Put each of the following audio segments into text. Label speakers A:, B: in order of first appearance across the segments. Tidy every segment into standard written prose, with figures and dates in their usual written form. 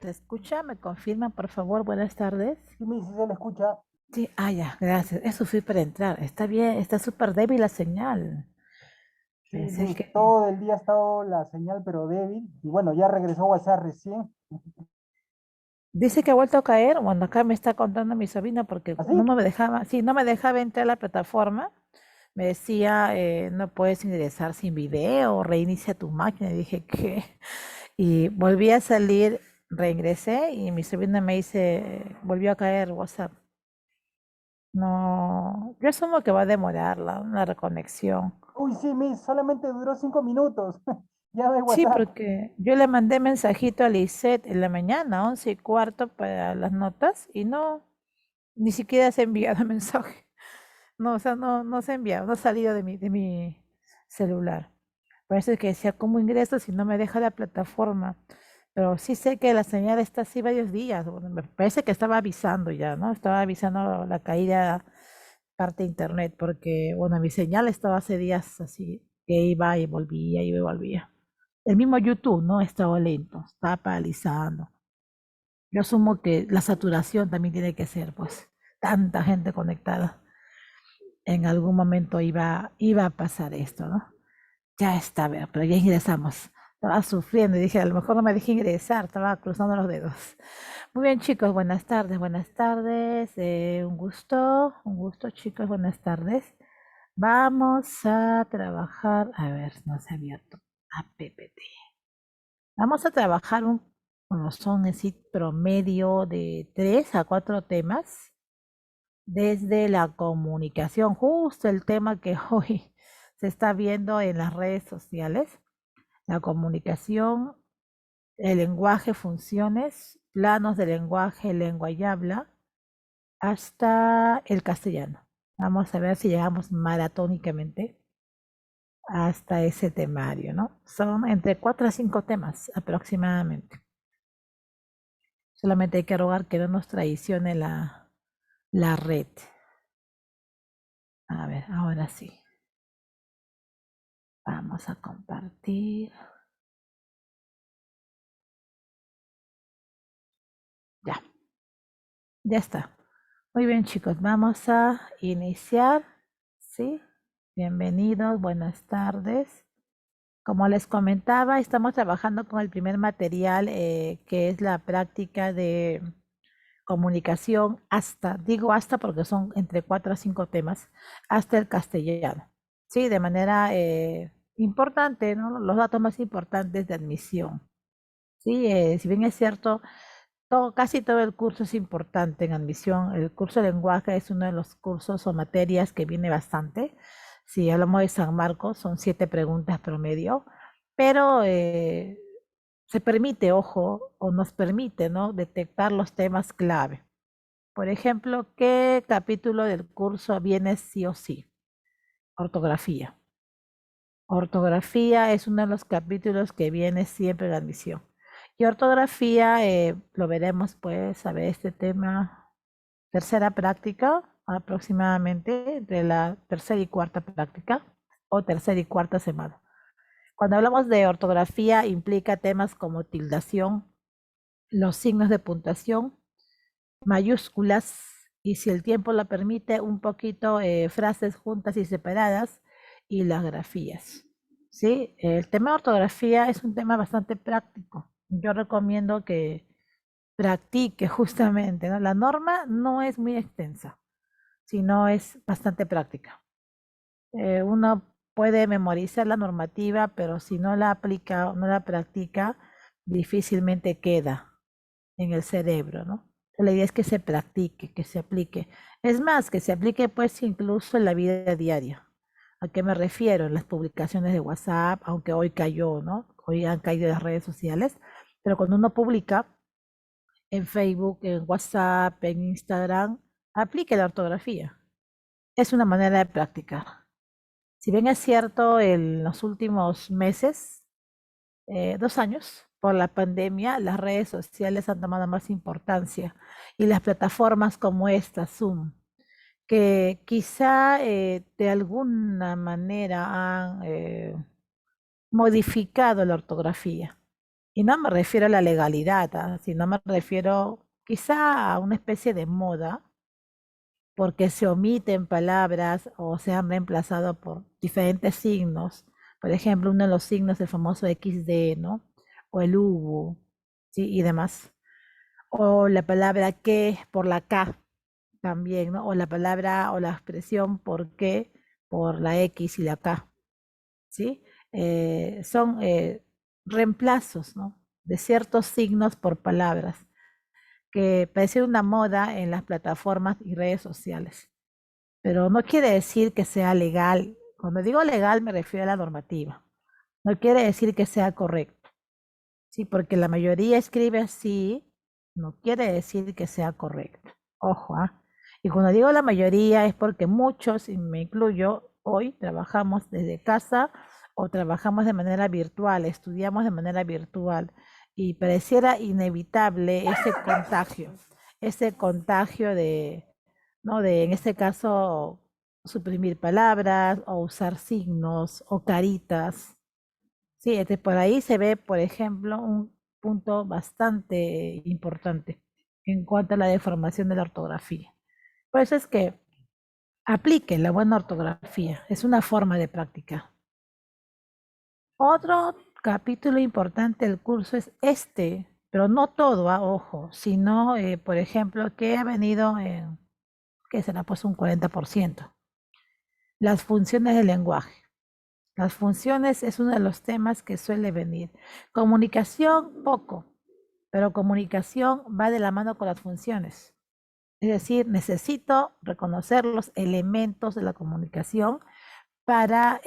A: ¿Se escucha? ¿Me confirman, por favor? Buenas tardes.
B: Sí, sí se le escucha.
A: Sí, ya, gracias. Eso fui para entrar. Está bien, está súper débil la señal.
B: Sí,
A: Pensé
B: Miss,
A: que...
B: todo el día ha estado la señal pero débil. Y bueno, ya regresó WhatsApp recién.
A: Dice que ha vuelto a caer. Bueno, acá me está contando mi sobrina porque
B: ¿Así?
A: no me dejaba, sí, no me dejaba entrar a la plataforma. Me decía, no puedes ingresar sin video, reinicia tu máquina. Y dije, ¿qué? Y volví a salir, reingresé y mi sobrina me dice, volvió a caer WhatsApp. No, yo asumo que va a demorar la reconexión.
B: Uy, sí, Miss, solamente duró 5 minutos. Ya ve
A: Sí,
B: WhatsApp.
A: porque yo le mandé mensajito a Lisette en la mañana, 11:15 para las notas, y no, ni siquiera se ha enviado mensaje. No, o sea, no se ha enviado, no ha salido de mi celular. Parece que decía, ¿cómo ingreso si no me deja la plataforma? Pero sí sé que la señal está así varios días. Bueno, me parece que estaba avisando ya, ¿no? Estaba avisando la caída parte de internet, porque, bueno, mi señal estaba hace días así, que iba y volvía, iba y volvía. El mismo YouTube, ¿no? Estaba lento, estaba paralizando. Yo asumo que la saturación también tiene que ser, pues, tanta gente conectada. En algún momento iba a pasar esto, ¿no? Ya está, a ver, pero ya ingresamos. Estaba sufriendo y dije, a lo mejor no me dejé ingresar, estaba cruzando los dedos. Muy bien, chicos, buenas tardes, buenas tardes. Un gusto, chicos, buenas tardes. Vamos a trabajar, a ver, no se ha abierto. A PPT. Vamos a trabajar bueno, son así promedio de 3 a 4 temas desde la comunicación, justo el tema que hoy se está viendo en las redes sociales, la comunicación, el lenguaje, funciones, planos de lenguaje, lengua y habla, hasta el castellano. Vamos a ver si llegamos maratónicamente hasta ese temario, ¿no? Son entre 4 a 5 temas aproximadamente. Solamente hay que rogar que no nos traicione la red. A ver, ahora sí. Vamos a compartir. Ya, ya está. Muy bien, chicos, vamos a iniciar. ¿Sí? Bienvenidos, buenas tardes. Como les comentaba, estamos trabajando con el primer material que es la práctica de comunicación digo hasta porque son entre 4 a 5 temas, hasta el castellano. Sí, de manera importante, ¿no? Los datos más importantes de admisión. Sí, si bien es cierto, casi todo el curso es importante en admisión. El curso de lenguaje es uno de los cursos o materias que viene bastante. Si hablamos de San Marcos, son 7 preguntas promedio, pero se permite, ojo, o nos permite, ¿no? Detectar los temas clave. Por ejemplo, ¿qué capítulo del curso viene sí o sí? Ortografía. Ortografía es uno de los capítulos que viene siempre en la admisión. Y ortografía, lo veremos pues, a ver, este tema, tercera práctica, aproximadamente, entre la tercera y cuarta práctica, o tercera y cuarta semana. Cuando hablamos de ortografía, implica temas como tildación, los signos de puntuación, mayúsculas, y si el tiempo lo permite, un poquito frases juntas y separadas, y las grafías. ¿Sí? El tema de ortografía es un tema bastante práctico. Yo recomiendo que practique justamente, ¿no? La norma no es muy extensa, sino es bastante práctica. Uno puede memorizar la normativa, pero si no la aplica o no la practica, difícilmente queda en el cerebro, ¿no? La idea es que se practique, que se aplique. Es más, que se aplique pues incluso en la vida diaria. ¿A qué me refiero? En las publicaciones de WhatsApp, aunque hoy cayó, ¿no? Hoy han caído las redes sociales, pero cuando uno publica en Facebook, en WhatsApp, en Instagram, aplique la ortografía. Es una manera de practicar. Si bien es cierto, en los últimos meses 2 años, por la pandemia, las redes sociales han tomado más importancia y las plataformas como esta, Zoom, que quizá de alguna manera han modificado la ortografía Y no me refiero a la legalidad, sino me refiero quizá a una especie de moda, porque se omiten palabras o se han reemplazado por diferentes signos. Por ejemplo, uno de los signos, el famoso XD, ¿no? O el UU, ¿sí? Y demás. O la palabra que por la K también, ¿no? O la palabra o la expresión por qué por la X y la K, ¿sí? Son reemplazos, ¿no? De ciertos signos por palabras, que parece una moda en las plataformas y redes sociales. Pero no quiere decir que sea legal. Cuando digo legal me refiero a la normativa. No quiere decir que sea correcto. Sí, porque la mayoría escribe así, no quiere decir que sea correcto. Ojo, ¿ah? Y cuando digo la mayoría es porque muchos, y me incluyo, hoy trabajamos desde casa o trabajamos de manera virtual, estudiamos de manera virtual y pareciera inevitable ese contagio de, ¿no? De, en este caso, suprimir palabras o usar signos o caritas. Sí, por ahí se ve, por ejemplo, un punto bastante importante en cuanto a la deformación de la ortografía. Por eso es que aplique la buena ortografía, es una forma de práctica. Otro capítulo importante del curso es este, pero no todo, ojo, sino, por ejemplo, que ha venido en, que será pues un 40%, las funciones del lenguaje. Las funciones es uno de los temas que suele venir. Comunicación, poco, pero comunicación va de la mano con las funciones. Es decir, necesito reconocer los elementos de la comunicación para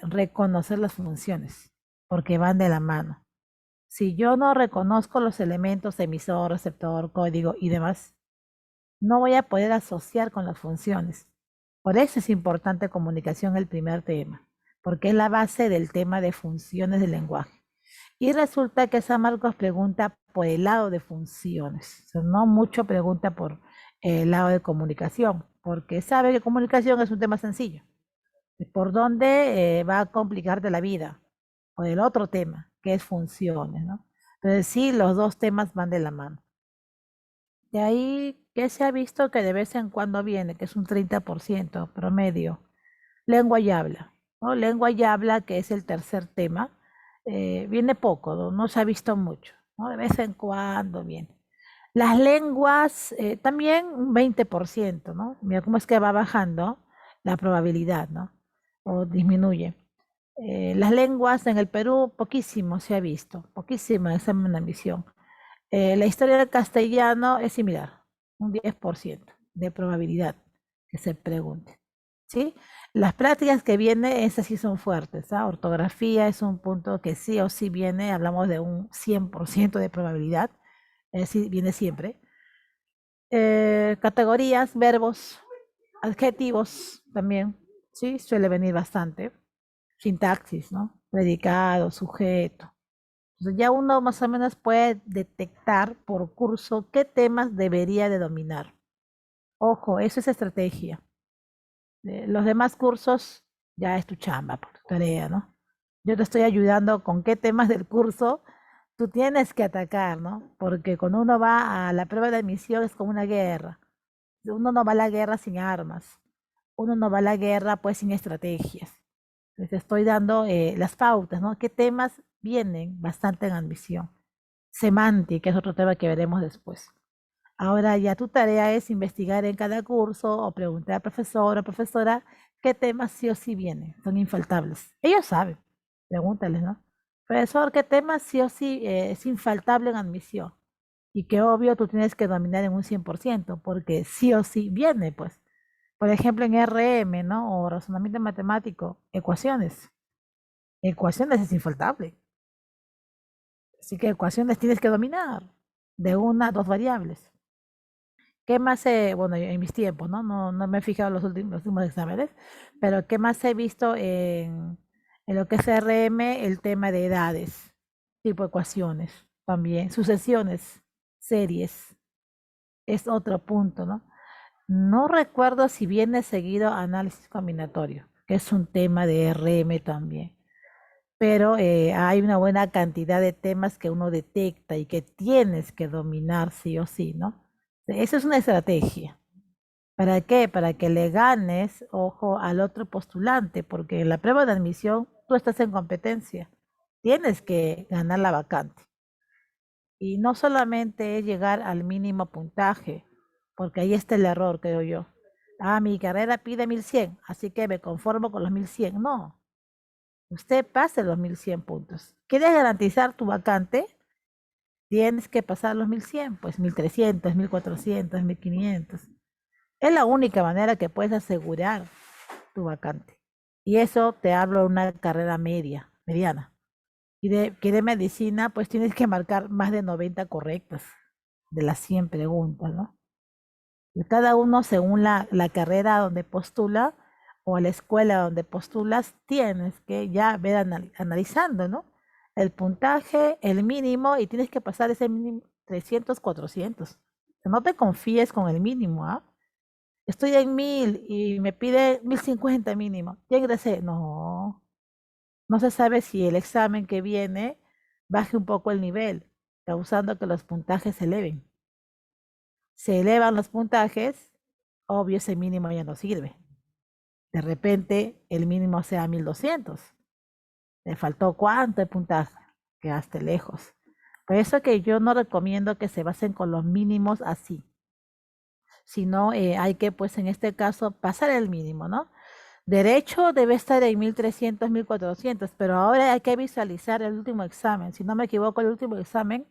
A: reconocer las funciones, porque van de la mano. Si yo no reconozco los elementos emisor, receptor, código y demás, no voy a poder asociar con las funciones. Por eso es importante comunicación el primer tema, porque es la base del tema de funciones del lenguaje. Y resulta que San Marcos pregunta por el lado de funciones, o sea, no mucho pregunta por el lado de comunicación, porque sabe que comunicación es un tema sencillo. ¿Por dónde va a complicarte la vida? Por el otro tema, que es funciones, ¿no? Entonces sí, los dos temas van de la mano. De ahí que se ha visto que de vez en cuando viene, que es un 30% promedio, lengua y habla, ¿no? Lengua y habla, que es el tercer tema, viene poco, no se ha visto mucho, ¿no? De vez en cuando viene. Las lenguas, también un 20%, ¿no? Mira cómo es que va bajando la probabilidad, ¿no? O disminuye. Las lenguas en el Perú, poquísimo se ha visto, poquísimo examen de admisión. La historia del castellano es similar, un 10% de probabilidad que se pregunte, ¿sí? Las prácticas que viene, esas sí son fuertes, ¿ah? Ortografía es un punto que sí o sí viene, hablamos de un 100% de probabilidad, es decir, viene siempre. Categorías, verbos, adjetivos también, ¿sí? Suele venir bastante. Sintaxis, ¿no? Predicado, sujeto. Entonces ya uno más o menos puede detectar por curso qué temas debería de dominar. Ojo, eso es estrategia. Los demás cursos ya es tu chamba, por tu tarea, ¿no? Yo te estoy ayudando con qué temas del curso tú tienes que atacar, ¿no? Porque cuando uno va a la prueba de admisión es como una guerra. Uno no va a la guerra sin armas. Uno no va a la guerra pues sin estrategias. Les estoy dando las pautas, ¿no? ¿Qué temas vienen bastante en admisión? Semántica es otro tema que veremos después. Ahora ya tu tarea es investigar en cada curso o preguntar al profesor o profesora qué temas sí o sí vienen, son infaltables. Ellos saben, pregúntales, ¿no? Profesor, ¿qué temas sí o sí es infaltable en admisión? Y que obvio tú tienes que dominar en un 100%, porque sí o sí viene, pues. Por ejemplo, en RM, ¿no? O razonamiento matemático, ecuaciones. Ecuaciones es infaltable. Así que ecuaciones tienes que dominar de una a dos variables. ¿Qué más bueno, en mis tiempos, ¿no? No me he fijado en los últimos exámenes, pero ¿qué más he visto en lo que es RM? El tema de edades, tipo ecuaciones también, sucesiones, series, es otro punto, ¿no? No recuerdo si viene seguido análisis combinatorio, que es un tema de RM también. pero hay una buena cantidad de temas que uno detecta y que tienes que dominar sí o sí, ¿no? Esa es una estrategia. ¿Para qué? Para que le ganes, ojo, al otro postulante, porque en la prueba de admisión tú estás en competencia. Tienes que ganar la vacante. Y no solamente es llegar al mínimo puntaje, porque ahí está el error, creo yo. Ah, mi carrera pide 1100, así que me conformo con los 1100. No, usted pase los 1100 puntos. ¿Quieres garantizar tu vacante? Tienes que pasar los 1100, pues 1300, 1400, 1500. Es la única manera que puedes asegurar tu vacante. Y eso te hablo de una carrera media, mediana. Y que de medicina, pues tienes que marcar más de 90 correctas de las 100 preguntas, ¿no? Y cada uno, según la carrera donde postula o la escuela donde postulas, tienes que ya ver analizando, ¿no? El puntaje, el mínimo, y tienes que pasar ese mínimo 300, 400. No te confíes con el mínimo, ¿ah? Estoy en 1000 y me pide 1050 mínimo. Ya ingresé. No, no se sabe si el examen que viene baje un poco el nivel, causando que los puntajes se eleven. Se elevan los puntajes, obvio ese mínimo ya no sirve. De repente el mínimo sea 1200. ¿Le faltó cuánto de puntaje? Quedaste lejos. Por eso que yo no recomiendo que se basen con los mínimos así, sino hay que, pues en este caso, pasar el mínimo, ¿no? Derecho debe estar en 1300, 1400, pero ahora hay que visualizar el último examen. Si no me equivoco, el último examen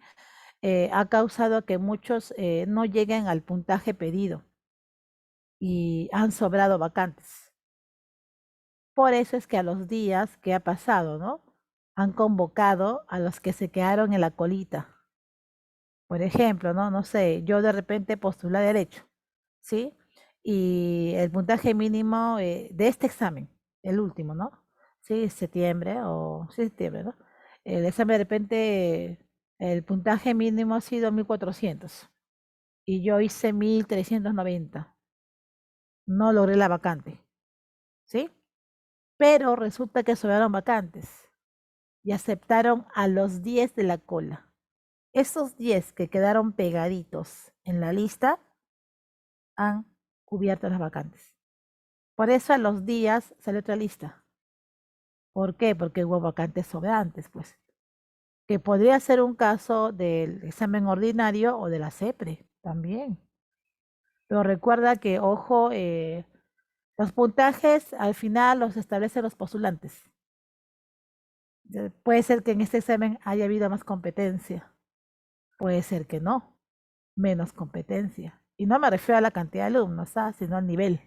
A: ha causado que muchos no lleguen al puntaje pedido y han sobrado vacantes. Por eso es que a los días que ha pasado, ¿no? Han convocado a los que se quedaron en la colita. Por ejemplo, ¿no? No sé, yo de repente postulé derecho, ¿sí? Y el puntaje mínimo de este examen, el último, ¿no? Sí, septiembre o sí, septiembre, ¿no? El examen de repente, el puntaje mínimo ha sido 1400 y yo hice 1390. No logré la vacante, ¿sí? Pero resulta que sobraron vacantes y aceptaron a los 10 de la cola. Esos 10 que quedaron pegaditos en la lista han cubierto las vacantes. Por eso a los días sale otra lista. ¿Por qué? Porque hubo vacantes sobrantes, pues. Que podría ser un caso del examen ordinario o de la CEPRE también. Pero recuerda que, ojo, los puntajes al final los establecen los postulantes. Puede ser que en este examen haya habido más competencia. Puede ser que no, menos competencia. Y no me refiero a la cantidad de alumnos, sino al nivel.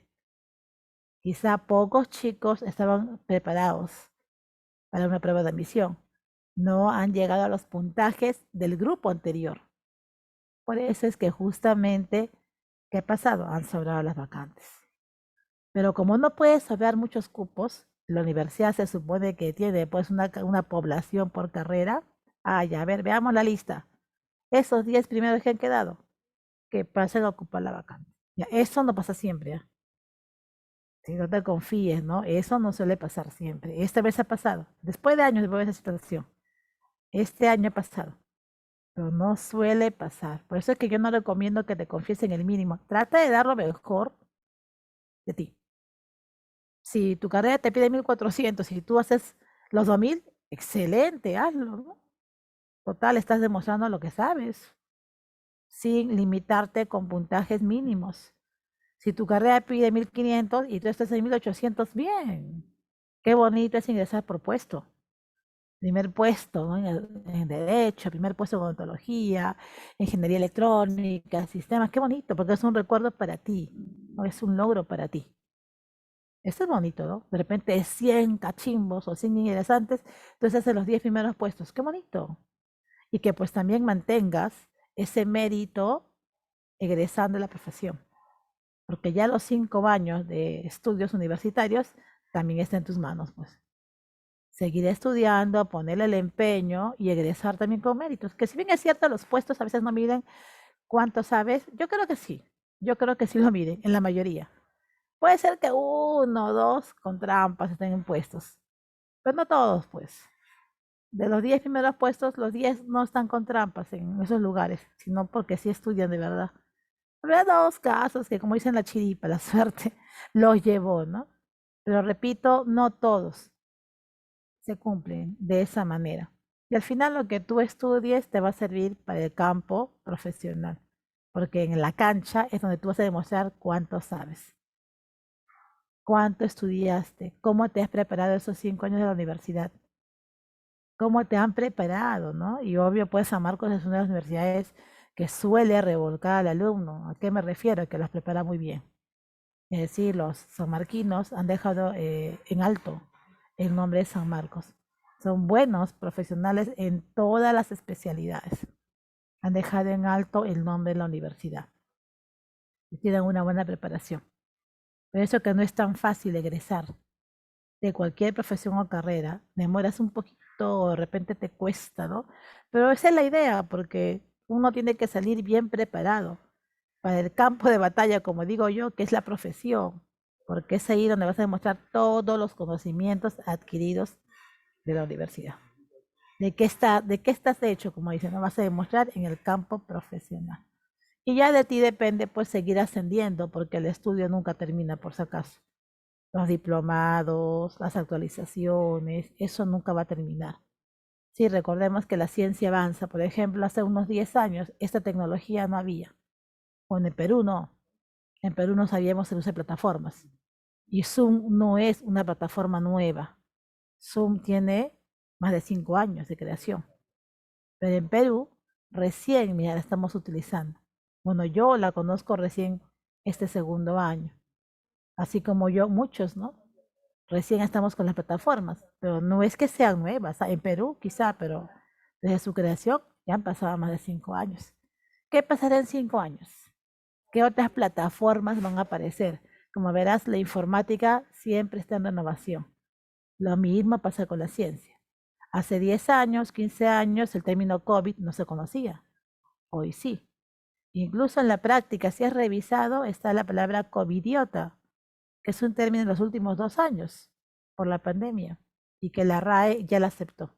A: Quizá pocos chicos estaban preparados para una prueba de admisión. No han llegado a los puntajes del grupo anterior. Por eso es que justamente, ¿qué ha pasado? Han sobrado las vacantes. Pero como no puede sobrar muchos cupos, la universidad se supone que tiene pues una población por carrera. Ah, ya, a ver, veamos la lista. Esos 10 primeros que han quedado, que pasen a ocupar la vacante. Ya, eso no pasa siempre, ¿ah? Si no te confíes, ¿no? Eso no suele pasar siempre. Esta vez ha pasado. Después de años de esa situación. Este año ha pasado. Pero no suele pasar. Por eso es que yo no recomiendo que te confíes en el mínimo. Trata de dar lo mejor de ti. Si tu carrera te pide 1400 y tú haces los 2000, excelente, hazlo, ¿no? Total, estás demostrando lo que sabes, sin limitarte con puntajes mínimos. Si tu carrera pide 1500 y tú estás en 1800, bien. Qué bonito es ingresar por puesto. Primer puesto, ¿no? En Derecho, primer puesto en Odontología, Ingeniería Electrónica, Sistemas. Qué bonito, porque es un recuerdo para ti, ¿no? Es un logro para ti. Esto es bonito, ¿no? De repente 100 cachimbos o 100 ingresantes, entonces haces los 10 primeros puestos. Qué bonito. Y que pues también mantengas ese mérito egresando de la profesión. Porque ya los 5 años de estudios universitarios también está en tus manos, pues. Seguir estudiando, ponerle el empeño y egresar también con méritos. Que si bien es cierto, los puestos a veces no miden cuánto sabes, yo creo que sí. Yo creo que sí lo miden, en la mayoría. Puede ser que uno o dos con trampas estén en puestos, pero no todos, pues. De los 10 primeros puestos, los 10 no están con trampas en esos lugares, sino porque sí estudian de verdad. Había dos casos que, como dicen la chiripa, la suerte los llevó, ¿no? Pero repito, no todos se cumplen de esa manera. Y al final lo que tú estudies te va a servir para el campo profesional, porque en la cancha es donde tú vas a demostrar cuánto sabes, cuánto estudiaste, cómo te has preparado esos 5 años de la universidad, cómo te han preparado, ¿no? Y obvio, pues San Marcos es una de las universidades que suele revolcar al alumno. ¿A qué me refiero? Que los prepara muy bien. Es decir, los sanmarquinos han dejado en alto el nombre de San Marcos. Son buenos profesionales en todas las especialidades. Han dejado en alto el nombre de la universidad y tienen una buena preparación. Por eso que no es tan fácil egresar de cualquier profesión o carrera. Demoras un poquito, de repente te cuesta, ¿no? Pero esa es la idea, porque uno tiene que salir bien preparado para el campo de batalla, como digo yo, que es la profesión, porque es ahí donde vas a demostrar todos los conocimientos adquiridos de la universidad. De qué estás hecho, como dicen, no vas a demostrar en el campo profesional. Y ya de ti depende, pues, seguir ascendiendo, porque el estudio nunca termina, por si acaso. Los diplomados, las actualizaciones, eso nunca va a terminar. Sí, recordemos que la ciencia avanza. Por ejemplo, hace unos 10 años esta tecnología no había. O en el Perú no. En Perú no sabíamos el uso de plataformas. Y Zoom no es una plataforma nueva. Zoom tiene más de 5 años de creación. Pero en Perú recién, mira, la estamos utilizando. Bueno, yo la conozco recién este segundo año. Así como yo, muchos, ¿no? Recién estamos con las plataformas, pero no es que sean nuevas. En Perú quizá, pero desde su creación ya han pasado más de 5 años. ¿Qué pasará en 5 años? ¿Qué otras plataformas van a aparecer? Como verás, la informática siempre está en renovación. Lo mismo pasa con la ciencia. Hace 10 años, 15 años, el término COVID no se conocía. Hoy sí. Incluso en la práctica, si has revisado, está la palabra covidiota, que es un término en los últimos 2 años por la pandemia y que la RAE ya la aceptó.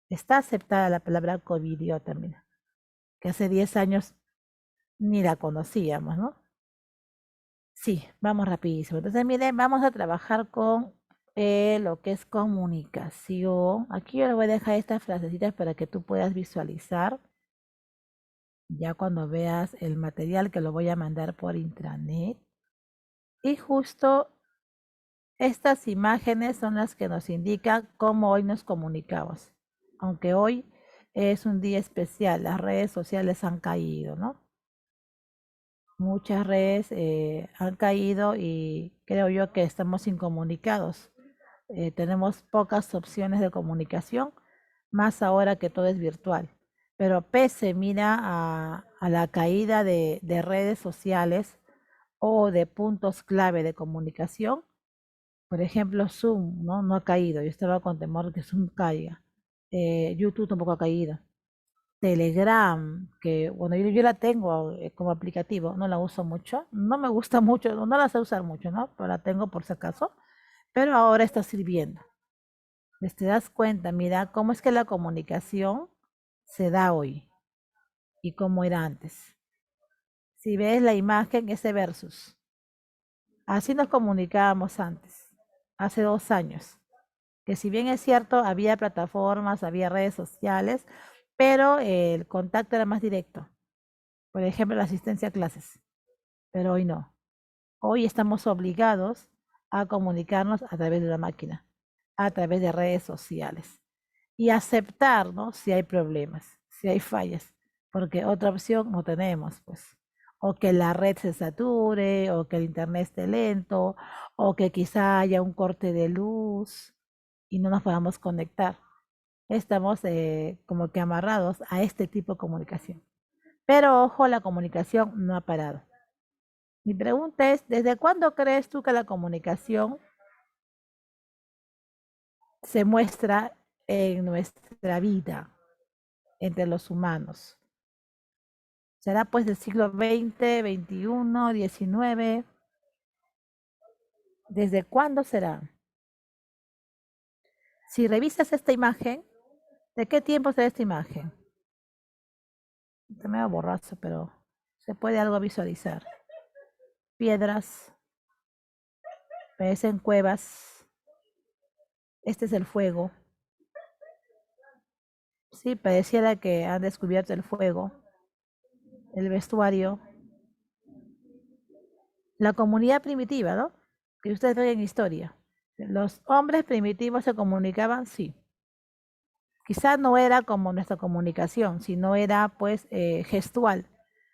A: Está aceptada la palabra covidiota, mira, que hace 10 años ni la conocíamos, ¿no? Sí, vamos rapidísimo. Entonces, miren, vamos a trabajar con lo que es comunicación. Aquí yo le voy a dejar estas frasecitas para que tú puedas visualizar ya cuando veas el material que lo voy a mandar por intranet. Y justo estas imágenes son las que nos indican cómo hoy nos comunicamos. Aunque hoy es un día especial, las redes sociales han caído, ¿no? Muchas redes han caído y creo yo que estamos incomunicados. Tenemos pocas opciones de comunicación, más ahora que todo es virtual. Pero pese, mira, a la caída de redes sociales o de puntos clave de comunicación, por ejemplo, Zoom, ¿no? No ha caído. Yo estaba con temor de que Zoom caiga. YouTube tampoco ha caído. Telegram, que bueno, yo la tengo como aplicativo, no la uso mucho, no me gusta mucho, no la sé usar mucho, ¿no? Pero la tengo por si acaso, pero ahora está sirviendo. Te das cuenta, mira, cómo es que la comunicación se da hoy y cómo era antes. Si ves la imagen, ese versus. Así nos comunicábamos antes, hace 2 años, que si bien es cierto, había plataformas, había redes sociales, pero el contacto era más directo. Por ejemplo, la asistencia a clases, pero hoy no. Hoy estamos obligados a comunicarnos a través de la máquina, a través de redes sociales y aceptar, ¿no? Si hay problemas, si hay fallas, porque otra opción no tenemos, pues. O que la red se sature, o que el internet esté lento, o que quizá haya un corte de luz y no nos podamos conectar. Estamos como que amarrados a este tipo de comunicación. Pero ojo, la comunicación no ha parado. Mi pregunta es, ¿desde cuándo crees tú que la comunicación se muestra en nuestra vida entre los humanos? ¿Será pues del siglo XX, XXI, XIX? ¿Desde cuándo será? Si revisas esta imagen, ¿De qué tiempo será esta imagen? Está medio borroso, pero se puede algo visualizar. Piedras, parecen cuevas. Este es el fuego. Sí, pareciera que han descubierto el fuego, el vestuario, la comunidad primitiva, ¿no? Que ustedes ven en historia. Los hombres primitivos se comunicaban, sí. Quizás no era como nuestra comunicación, sino era pues gestual.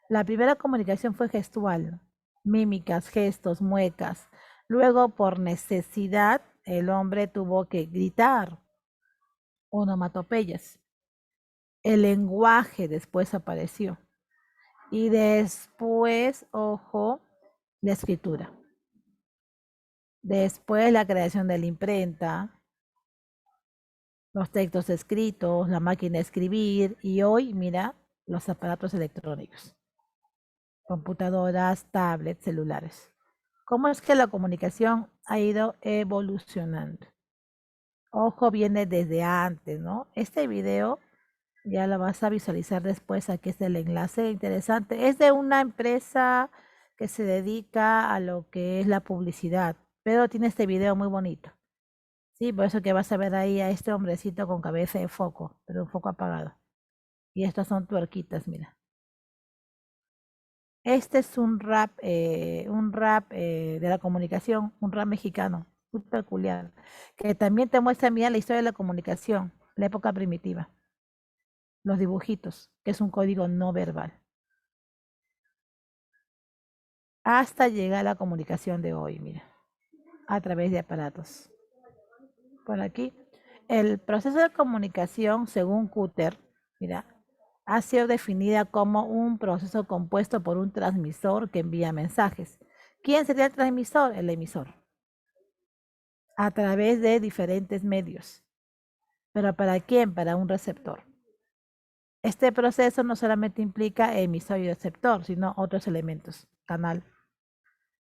A: La primera comunicación fue gestual, mímicas, gestos, muecas. Luego, por necesidad, el hombre tuvo que gritar, onomatopeyas. El lenguaje después apareció. Y después, ojo, la escritura. Después la creación de la imprenta, los textos escritos, la máquina de escribir y hoy, mira, los aparatos electrónicos, computadoras, tablets, celulares. ¿Cómo es que la comunicación ha ido evolucionando? Ojo, viene desde antes, ¿no? Este video ya lo vas a visualizar después. Aquí está el enlace interesante. Es de una empresa que se dedica a lo que es la publicidad, pero tiene este video muy bonito. Sí, por eso que vas a ver ahí a este hombrecito con cabeza de foco, pero un foco apagado. Y estas son tuerquitas, mira. Este es un rap de la comunicación, un rap mexicano, muy peculiar, que también te muestra, mira, la historia de la comunicación, la época primitiva, los dibujitos, que es un código no verbal, hasta llegar a la comunicación de hoy, mira, a través de aparatos. Por aquí, el proceso de comunicación, según Cutter, mira, ha sido definida como un proceso compuesto por un transmisor que envía mensajes. ¿Quién sería el transmisor? El emisor. A través de diferentes medios. ¿Pero para quién? Para un receptor. Este proceso no solamente implica emisor y receptor, sino otros elementos. Canal,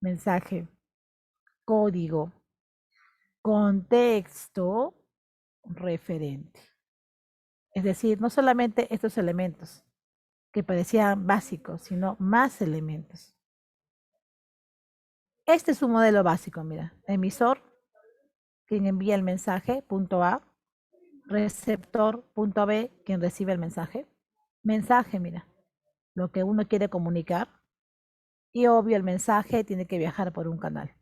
A: mensaje, código, contexto, referente. Es decir, no solamente estos elementos que parecían básicos, sino más elementos. Este es un modelo básico, mira. Emisor, quien envía el mensaje, punto A. Receptor, punto B, quien recibe el mensaje. Mensaje, mira, lo que uno quiere comunicar. Y obvio, el mensaje tiene que viajar por un canal,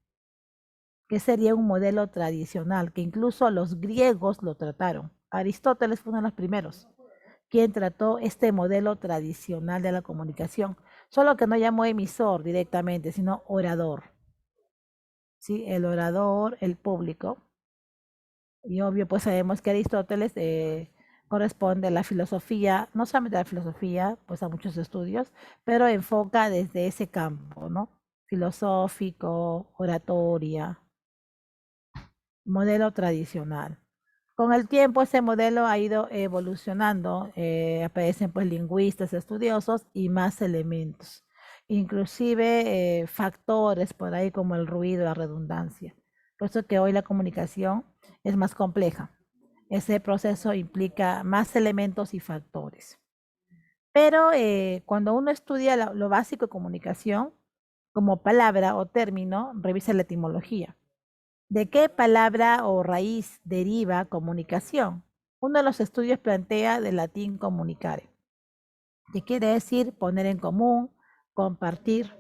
A: que sería un modelo tradicional, que incluso los griegos lo trataron. Aristóteles fue uno de los primeros quien trató este modelo tradicional de la comunicación, solo que no llamó emisor directamente, sino orador. ¿Sí? El orador, el público. Y obvio, pues sabemos que Aristóteles corresponde a la filosofía, no solamente a la filosofía, pues a muchos estudios, pero enfoca desde ese campo, ¿no? Filosófico, oratoria, modelo tradicional. Con el tiempo ese modelo ha ido evolucionando, aparecen pues lingüistas, estudiosos y más elementos, inclusive factores por ahí como el ruido, la redundancia. Por eso que hoy la comunicación es más compleja. Ese proceso implica más elementos y factores. Pero cuando uno estudia lo básico de comunicación, como palabra o término, revisa la etimología. ¿De qué palabra o raíz deriva comunicación? Uno de los estudios plantea del latín comunicare, que quiere decir poner en común, compartir,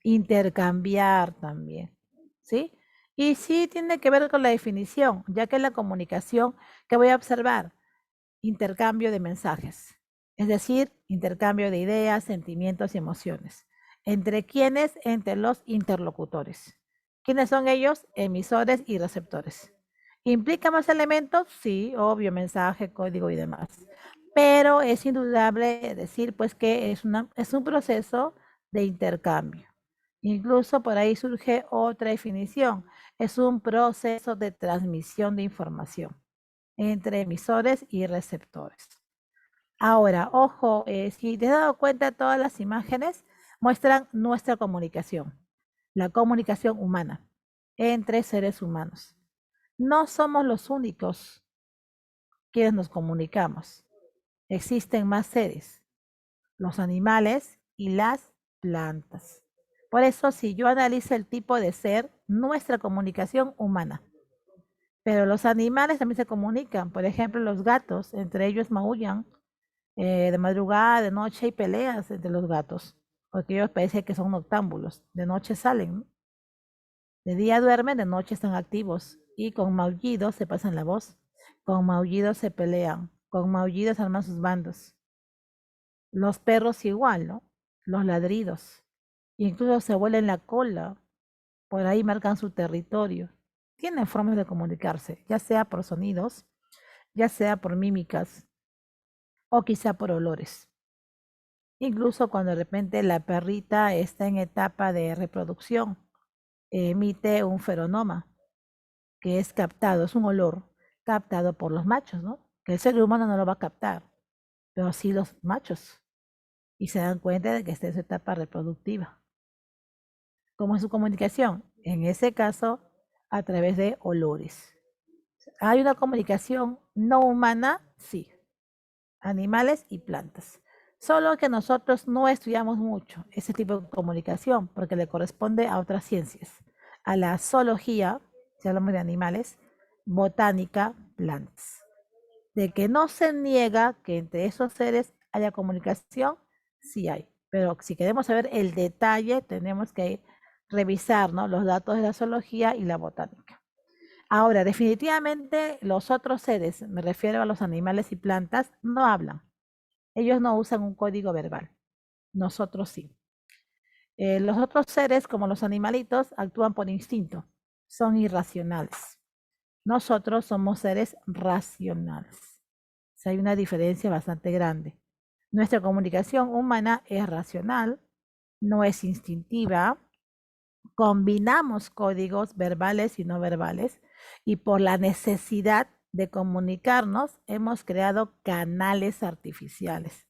A: intercambiar también, ¿sí? Y sí tiene que ver con la definición, ya que la comunicación, que voy a observar, intercambio de mensajes, es decir, intercambio de ideas, sentimientos y emociones. ¿Entre quiénes? Entre los interlocutores. ¿Quiénes son ellos? Emisores y receptores. ¿Implica más elementos? Sí, obvio, mensaje, código y demás. Pero es indudable decir pues que es un proceso de intercambio. Incluso por ahí surge otra definición. Es un proceso de transmisión de información entre emisores y receptores. Ahora, ojo, si te has dado cuenta, todas las imágenes muestran nuestra comunicación, la comunicación humana entre seres humanos. No somos los únicos quienes nos comunicamos. Existen más seres, los animales y las plantas. Por eso, si yo analizo el tipo de ser, nuestra comunicación humana. Pero los animales también se comunican. Por ejemplo, los gatos, entre ellos maullan de madrugada, de noche, hay peleas entre los gatos, porque ellos parece que son noctámbulos. De noche salen, ¿no? De día duermen, de noche están activos. Y con maullidos se pasan la voz. Con maullidos se pelean. Con maullidos arman sus bandos. Los perros igual, ¿no? Los ladridos. Incluso se vuelan la cola. Por ahí marcan su territorio. Tienen formas de comunicarse, ya sea por sonidos, ya sea por mímicas o quizá por olores. Incluso cuando de repente la perrita está en etapa de reproducción, emite un feronoma que es captado, es un olor captado por los machos, ¿no? Que el ser humano no lo va a captar, pero sí los machos. Y se dan cuenta de que está en su etapa reproductiva. ¿Cómo es su comunicación? En ese caso, a través de olores. ¿Hay una comunicación no humana? Sí, animales y plantas. Solo que nosotros no estudiamos mucho ese tipo de comunicación porque le corresponde a otras ciencias. A la zoología, si hablamos de animales, botánica, plantas. De que no se niega que entre esos seres haya comunicación, sí hay. Pero si queremos saber el detalle, tenemos que revisar, ¿no?, los datos de la zoología y la botánica. Ahora, definitivamente los otros seres, me refiero a los animales y plantas, no hablan. Ellos no usan un código verbal. Nosotros sí. Los otros seres, como los animalitos, actúan por instinto. Son irracionales. Nosotros somos seres racionales. O sea, hay una diferencia bastante grande. Nuestra comunicación humana es racional, no es instintiva. Combinamos códigos verbales y no verbales y por la necesidad de comunicarnos hemos creado canales artificiales.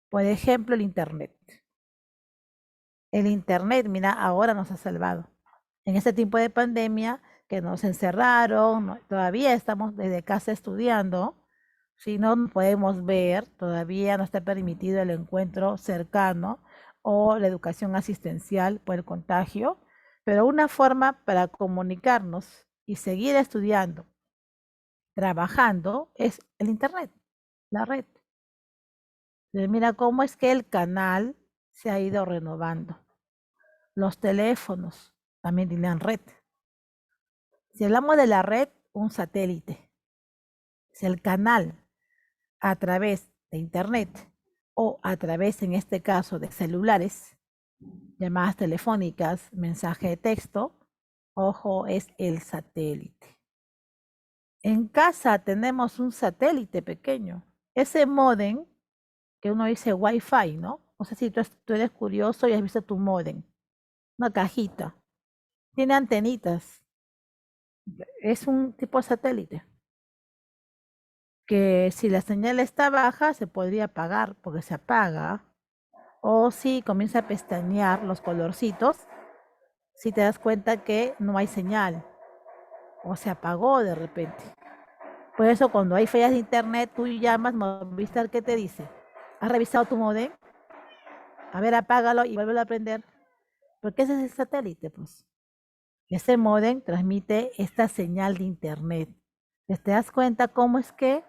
A: Por ejemplo, el Internet. El Internet, mira, ahora nos ha salvado. En este tiempo de pandemia que nos encerraron, todavía estamos desde casa estudiando, si no podemos ver, todavía no está permitido el encuentro cercano o la educación asistencial por el contagio, pero una forma para comunicarnos y seguir estudiando, trabajando, es el Internet, la red. Mira cómo es que el canal se ha ido renovando. Los teléfonos también tienen red. Si hablamos de la red, un satélite. Si el canal a través de Internet o a través, en este caso, de celulares, llamadas telefónicas, mensaje de texto, ojo, es el satélite. En casa tenemos un satélite pequeño. Ese módem que uno dice Wi-Fi, ¿no? No sé si tú eres curioso y has visto tu módem. Una cajita. Tiene antenitas. Es un tipo de satélite. Que si la señal está baja se podría apagar porque se apaga. O si comienza a pestañear los colorcitos, si te das cuenta que no hay señal o se apagó de repente. Por eso cuando hay fallas de internet, tú llamas Movistar, ¿qué te dice? ¿Has revisado tu modem? A ver, apágalo y vuelve a prender. Porque ese es el satélite, pues. Ese modem transmite esta señal de internet. ¿Te das cuenta cómo es que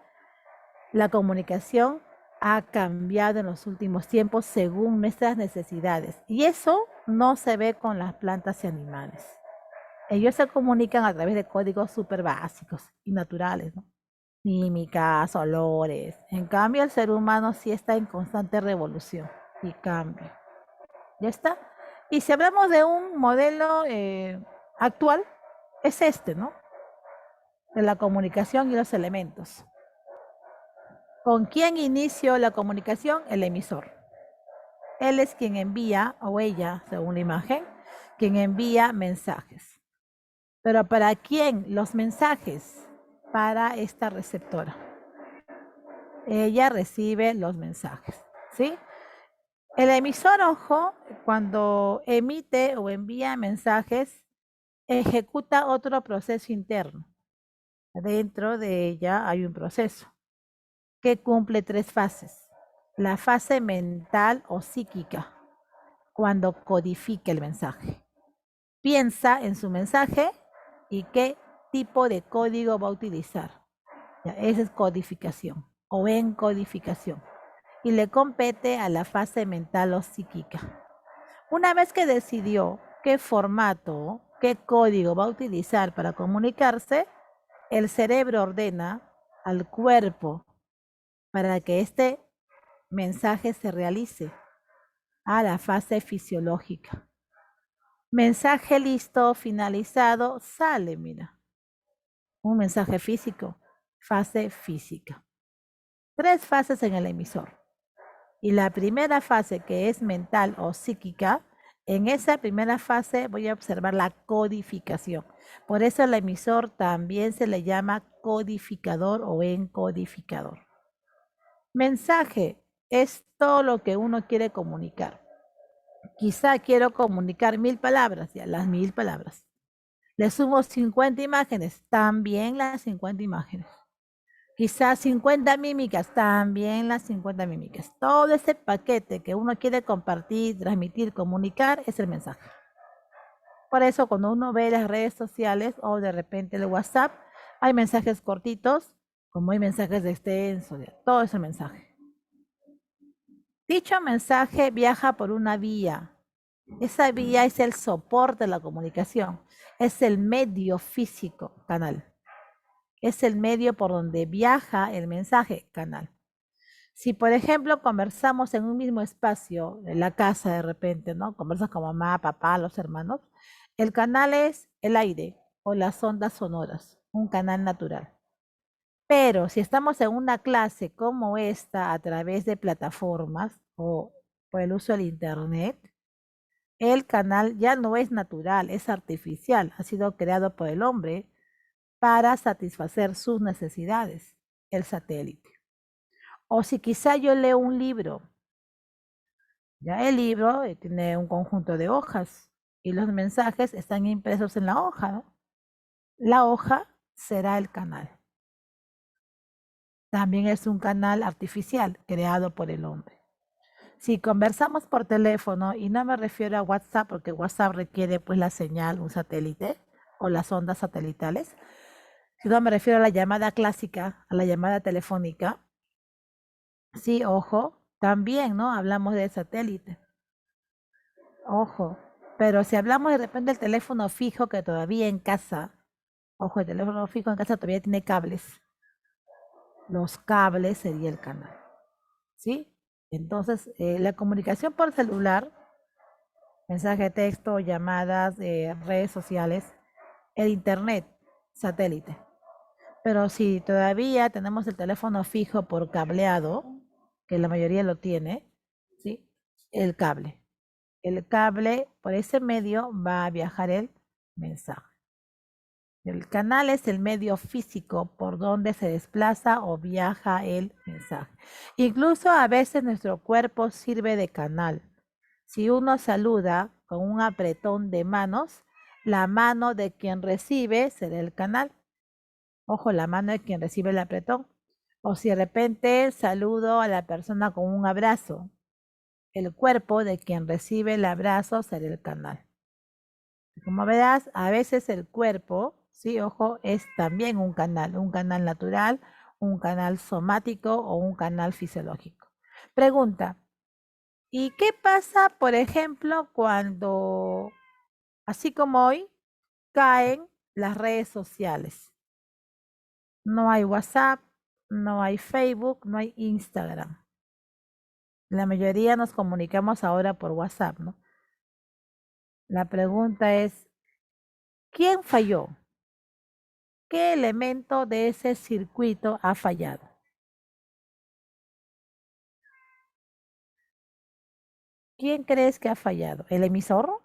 A: la comunicación ha cambiado en los últimos tiempos según nuestras necesidades? Y eso no se ve con las plantas y animales. Ellos se comunican a través de códigos súper básicos y naturales, ¿no? Mímicas, olores. En cambio, el ser humano sí está en constante revolución y cambio. ¿Ya está? Y si hablamos de un modelo actual, es este, ¿no? De la comunicación y los elementos. ¿Con quién inició la comunicación? El emisor. Él es quien envía, o ella, según la imagen, quien envía mensajes. Pero ¿para quién los mensajes? Para esta receptora. Ella recibe los mensajes, ¿sí? El emisor, ojo, cuando emite o envía mensajes, ejecuta otro proceso interno. Dentro de ella hay un proceso. que cumple 3 fases. La fase mental o psíquica, cuando codifica el mensaje. Piensa en su mensaje y qué tipo de código va a utilizar. Ya, esa es codificación o encodificación. Y le compete a la fase mental o psíquica. Una vez que decidió qué formato, qué código va a utilizar para comunicarse, el cerebro ordena al cuerpo para que este mensaje se realice a la fase fisiológica. Mensaje listo, finalizado, sale, mira. Un mensaje físico, fase física. 3 fases en el emisor. Y la primera fase, que es mental o psíquica, en esa primera fase voy a observar la codificación. Por eso el emisor también se le llama codificador o encodificador. Mensaje es todo lo que uno quiere comunicar. Quizá quiero comunicar 1000 palabras, ya las 1000 palabras. Le sumo 50 imágenes, también las 50 imágenes. Quizás 50 mímicas, también las 50 mímicas. Todo ese paquete que uno quiere compartir, transmitir, comunicar, es el mensaje. Por eso cuando uno ve las redes sociales o de repente el WhatsApp, hay mensajes cortitos, como hay mensajes de extenso, todo ese mensaje. Dicho mensaje viaja por una vía. Esa vía es el soporte de la comunicación, es el medio físico, canal. Es el medio por donde viaja el mensaje, canal. Si, por ejemplo, conversamos en un mismo espacio, en la casa de repente, ¿no? Conversas con mamá, papá, los hermanos, el canal es el aire o las ondas sonoras, un canal natural. Pero si estamos en una clase como esta a través de plataformas o por el uso del internet, el canal ya no es natural, es artificial, ha sido creado por el hombre para satisfacer sus necesidades, el satélite. O si quizá yo leo un libro, ya el libro tiene un conjunto de hojas y los mensajes están impresos en la hoja, ¿no? La hoja será el canal. También es un canal artificial creado por el hombre. Si conversamos por teléfono, y no me refiero a WhatsApp, porque WhatsApp requiere pues la señal, un satélite o las ondas satelitales, sino me refiero a la llamada clásica, a la llamada telefónica. Sí, ojo, también, ¿no? Hablamos de satélite. Ojo, pero si hablamos de repente del teléfono fijo que todavía en casa, ojo, el teléfono fijo en casa todavía tiene cables. Los cables sería el canal, ¿sí? Entonces, la comunicación por celular, mensaje de texto, llamadas, redes sociales, el internet, satélite. Pero si todavía tenemos el teléfono fijo por cableado, que la mayoría lo tiene, ¿sí? El cable. El cable, por ese medio va a viajar el mensaje. El canal es el medio físico por donde se desplaza o viaja el mensaje. Incluso a veces nuestro cuerpo sirve de canal. Si uno saluda con un apretón de manos, la mano de quien recibe será el canal. Ojo, la mano de quien recibe el apretón. O si de repente saludo a la persona con un abrazo, el cuerpo de quien recibe el abrazo será el canal. Como verás, a veces el cuerpo, sí, ojo, es también un canal natural, un canal somático o un canal fisiológico. Pregunta, ¿y qué pasa, por ejemplo, cuando, así como hoy, caen las redes sociales? No hay WhatsApp, no hay Facebook, no hay Instagram. La mayoría nos comunicamos ahora por WhatsApp, ¿no? La pregunta es, ¿quién falló? ¿Qué elemento de ese circuito ha fallado? ¿Quién crees que ha fallado? ¿El emisor?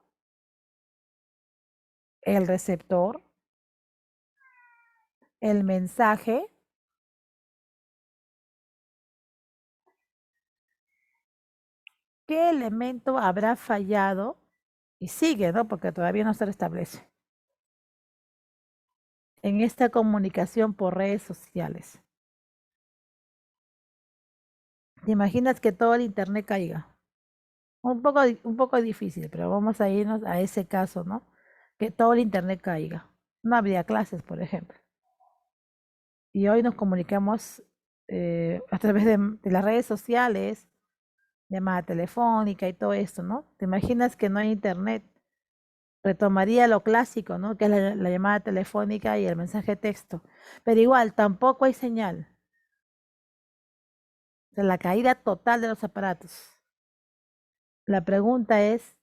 A: ¿El receptor? ¿El mensaje? ¿Qué elemento habrá fallado? Y sigue, ¿no? Porque todavía no se restablece. En esta comunicación por redes sociales. ¿Te imaginas que todo el internet caiga? Un poco difícil, pero vamos a irnos a ese caso, ¿no? Que todo el internet caiga. No habría clases, por ejemplo. Y hoy nos comunicamos a través de las redes sociales, llamada telefónica y todo esto, ¿no? ¿Te imaginas que no hay internet? Retomaría lo clásico, ¿no? Que es la llamada telefónica y el mensaje de texto. Pero igual, tampoco hay señal. O sea, la caída total de los aparatos. La pregunta es,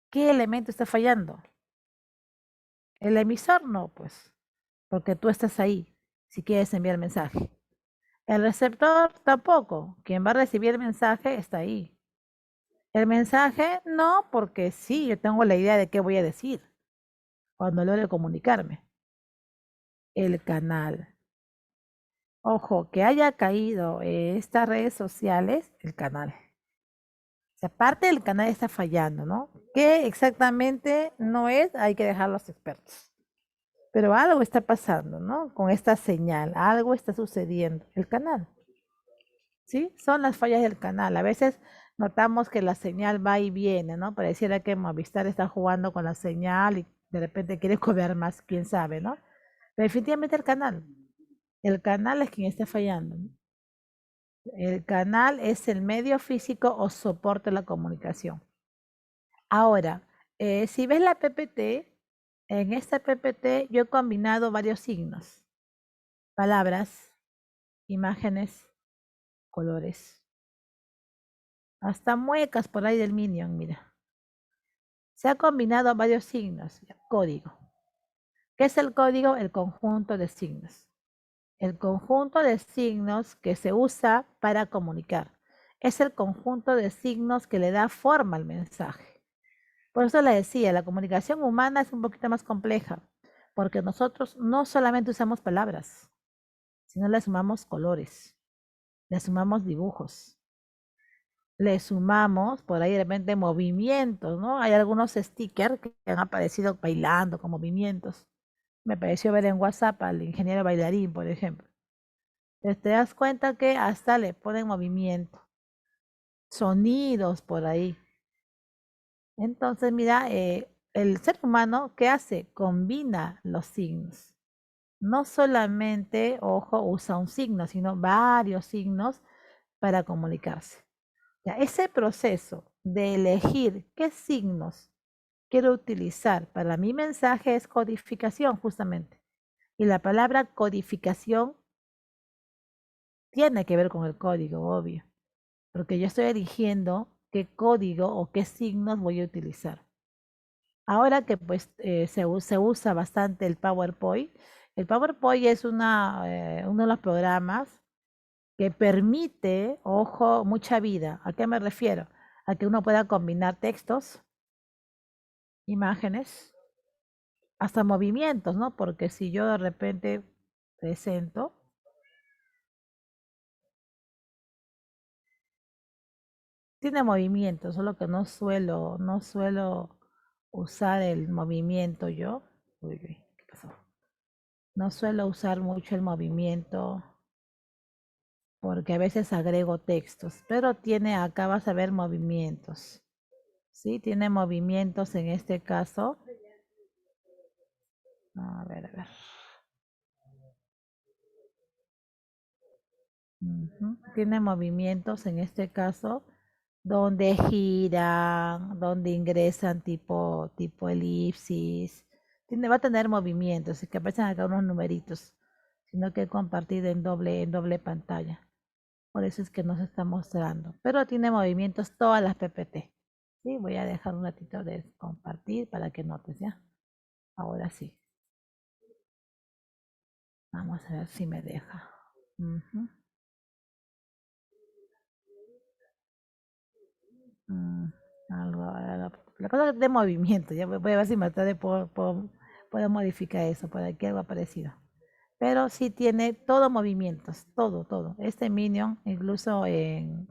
A: ¿qué elemento está fallando? El emisor no, pues, porque tú estás ahí, si quieres enviar mensaje. El receptor tampoco. Quien va a recibir el mensaje está ahí. El mensaje no, porque sí, yo tengo la idea de qué voy a decir cuando logre comunicarme. El canal. Ojo, que haya caído estas redes sociales, el canal. O sea, parte del canal está fallando, ¿no? ¿Qué exactamente no es? Hay que dejar a los expertos. Pero algo está pasando, ¿no? Con esta señal, algo está sucediendo. El canal, ¿sí? Son las fallas del canal. A veces notamos que la señal va y viene, ¿no? Pareciera que Movistar está jugando con la señal y de repente quiere cobrar más, quién sabe, ¿no? Pero definitivamente el canal. El canal es quien está fallando, ¿no? El canal es el medio físico o soporte de la comunicación. Ahora, si ves la PPT, en esta PPT yo he combinado varios signos, palabras, imágenes, colores, hasta muecas por ahí del Minion, mira. Se ha combinado varios signos, código. ¿Qué es el código? El conjunto de signos. El conjunto de signos que se usa para comunicar. Es el conjunto de signos que le da forma al mensaje. Por eso le decía, la comunicación humana es un poquito más compleja, porque nosotros no solamente usamos palabras, sino le sumamos colores, le sumamos dibujos, le sumamos por ahí de repente movimientos, ¿no? Hay algunos stickers que han aparecido bailando con movimientos. Me pareció ver en WhatsApp al ingeniero bailarín, por ejemplo. Entonces te das cuenta que hasta le ponen movimiento, sonidos por ahí. Entonces, mira, el ser humano, ¿qué hace? Combina los signos. No solamente, ojo, usa un signo, sino varios signos para comunicarse. Ya, ese proceso de elegir qué signos quiero utilizar para mi mensaje es codificación, justamente. Y la palabra codificación tiene que ver con el código, obvio, porque yo estoy eligiendo qué código o qué signos voy a utilizar. Ahora que pues se usa bastante el PowerPoint es uno de los programas que permite, ojo, mucha vida. ¿A qué me refiero? A que uno pueda combinar textos, imágenes, hasta movimientos, ¿no? Porque si yo de repente presento, tiene movimiento, solo que no suelo usar el movimiento yo. Uy, uy, ¿qué pasó? No suelo usar mucho el movimiento porque a veces agrego textos, pero tiene, acá vas a ver movimientos, ¿sí? Tiene movimientos en este caso. A ver, a ver. Tiene movimientos en este caso donde giran, donde ingresan tipo elipsis. Va a tener movimientos, es que aparecen acá unos numeritos, sino que he compartido en doble pantalla. Por eso es que nos está mostrando. Pero tiene movimientos todas las PPT. Sí, voy a dejar un ratito de compartir para que notes, ¿ya? Ahora sí. Vamos a ver si me deja. Ujú. Mm, la cosa de movimiento, ya voy a ver si más tarde puedo modificar eso, por aquí algo parecido. Pero sí tiene todo movimientos, todo, todo. Este Minion, incluso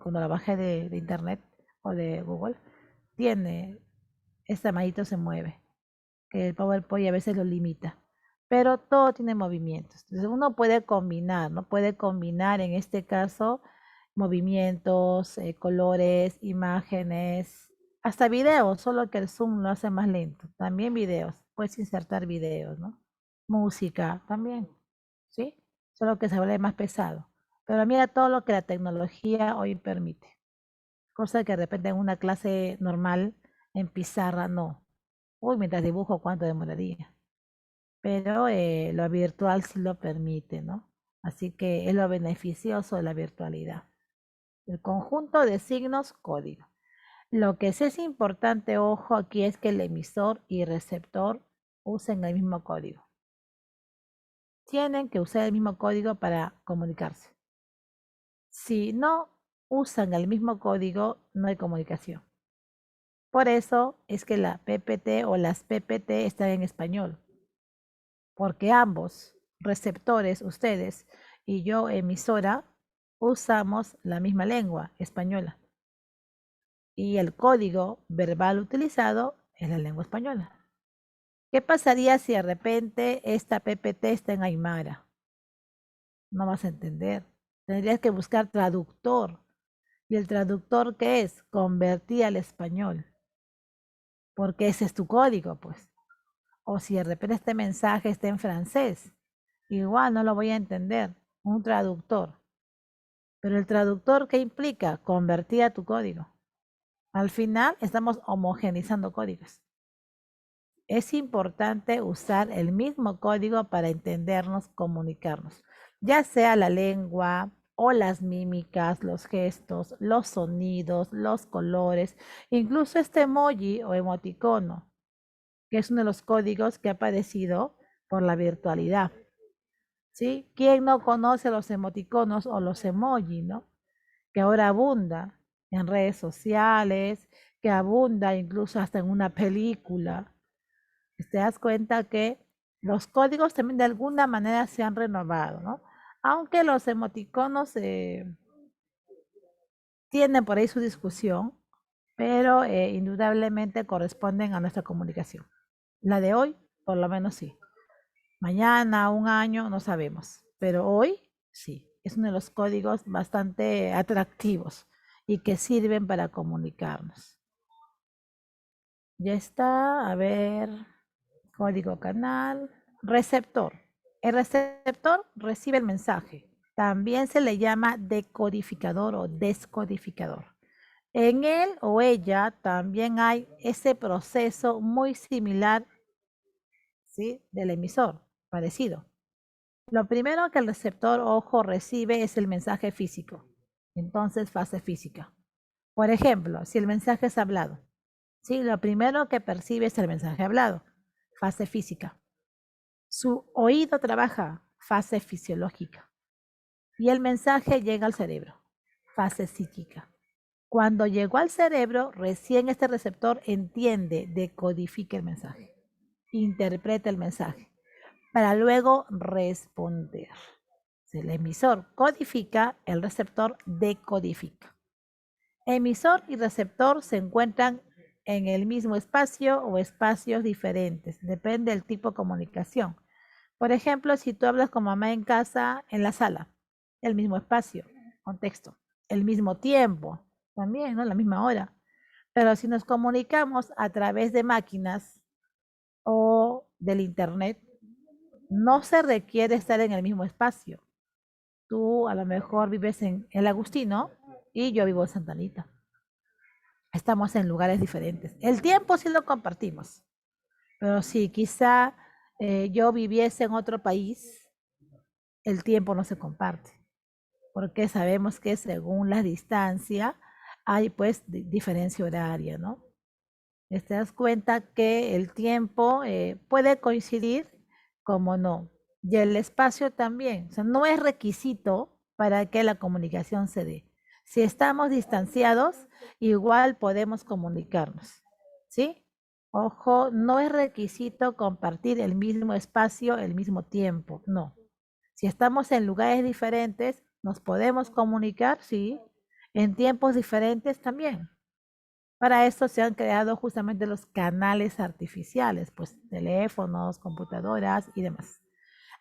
A: cuando la bajé de internet o de Google, tiene, este manito se mueve, que el PowerPoint a veces lo limita. Pero todo tiene movimientos. Entonces uno puede combinar, ¿no? Puede combinar en este caso movimientos, colores, imágenes, hasta videos, solo que el zoom lo hace más lento. También videos, puedes insertar videos, ¿no? Música también, ¿sí? Solo que se vuelve más pesado. Pero mira todo lo que la tecnología hoy permite. Cosa que de repente en una clase normal, en pizarra, no. Uy, mientras dibujo, ¿cuánto demoraría? Pero lo virtual sí lo permite, ¿no? Así que es lo beneficioso de la virtualidad. El conjunto de signos código. Lo que sí es importante, ojo, aquí es que el emisor y receptor usen el mismo código. Tienen que usar el mismo código para comunicarse. Si no usan el mismo código, no hay comunicación. Por eso es que la PPT o las PPT están en español, porque ambos receptores, ustedes y yo, emisora, usamos la misma lengua española. Y el código verbal utilizado es la lengua española. ¿Qué pasaría si de repente esta PPT está en Aymara? No vas a entender. Tendrías que buscar traductor. ¿Y el traductor qué es? Convertir al español. Porque ese es tu código, pues. O si de repente este mensaje está en francés, igual no lo voy a entender. Un traductor. Pero el traductor, ¿qué implica? Convertir a tu código. Al final estamos homogenizando códigos. Es importante usar el mismo código para entendernos, comunicarnos, ya sea la lengua o las mímicas, los gestos, los sonidos, los colores, incluso este emoji o emoticono, que es uno de los códigos que ha aparecido por la virtualidad. ¿Sí? ¿Quién no conoce los emoticonos o los emoji, no? Que ahora abunda en redes sociales, que abunda incluso hasta en una película. Te das cuenta que los códigos también de alguna manera se han renovado, ¿no? Aunque los emoticonos tienen por ahí su discusión, pero indudablemente corresponden a nuestra comunicación. La de hoy, por lo menos sí. Mañana, un año, no sabemos, pero hoy sí. Es uno de los códigos bastante atractivos y que sirven para comunicarnos. Ya está, a ver, código canal, receptor. El receptor recibe el mensaje. También se le llama decodificador o descodificador. En él o ella también hay ese proceso muy similar, ¿sí?, del emisor, parecido. Lo primero que el receptor, ojo, recibe es el mensaje físico. Entonces, fase física. Por ejemplo, si el mensaje es hablado, ¿sí?, lo primero que percibe es el mensaje hablado, fase física. Su oído trabaja, fase fisiológica. Y el mensaje llega al cerebro, fase psíquica. Cuando llegó al cerebro, recién este receptor entiende, decodifica el mensaje, interpreta el mensaje, para luego responder. Si el emisor codifica, el receptor decodifica. Emisor y receptor se encuentran en el mismo espacio o espacios diferentes, depende del tipo de comunicación. Por ejemplo, si tú hablas con mamá en casa, en la sala, el mismo espacio, contexto, el mismo tiempo, también, ¿no? La misma hora. Pero si nos comunicamos a través de máquinas o del internet, no se requiere estar en el mismo espacio. Tú a lo mejor vives en el Agustino y yo vivo en Santa Anita. Estamos en lugares diferentes. El tiempo sí lo compartimos, pero si quizá yo viviese en otro país, el tiempo no se comparte, porque sabemos que según la distancia hay pues diferencia horaria, ¿no? Te das cuenta que el tiempo puede coincidir como no, y el espacio también, o sea, no es requisito para que la comunicación se dé. Si estamos distanciados, igual podemos comunicarnos, ¿sí? Ojo, no es requisito compartir el mismo espacio, el mismo tiempo, no. Si estamos en lugares diferentes, nos podemos comunicar, sí, en tiempos diferentes también. Para esto se han creado justamente los canales artificiales, pues teléfonos, computadoras y demás.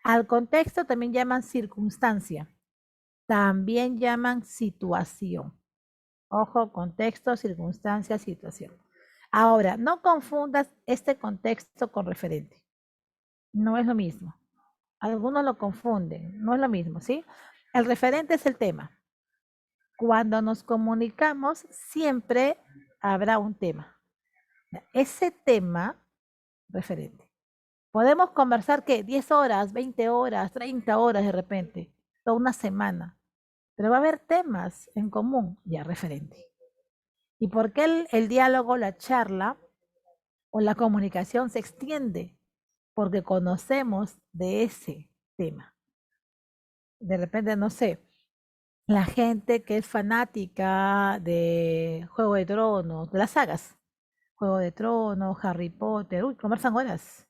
A: Al contexto también llaman circunstancia. También llaman situación. Ojo, contexto, circunstancia, situación. Ahora, no confundas este contexto con referente. No es lo mismo. Algunos lo confunden, no es lo mismo, ¿sí? El referente es el tema. Cuando nos comunicamos, siempre habrá un tema. Ese tema, referente. Podemos conversar que 10 horas, 20 horas, 30 horas de repente, toda una semana, pero va a haber temas en común, ya referente. ¿Y por qué el diálogo, la charla o la comunicación se extiende? Porque conocemos de ese tema. De repente, no sé, la gente que es fanática de Juego de Tronos, de las sagas, Juego de Tronos, Harry Potter, uy, conversan horas,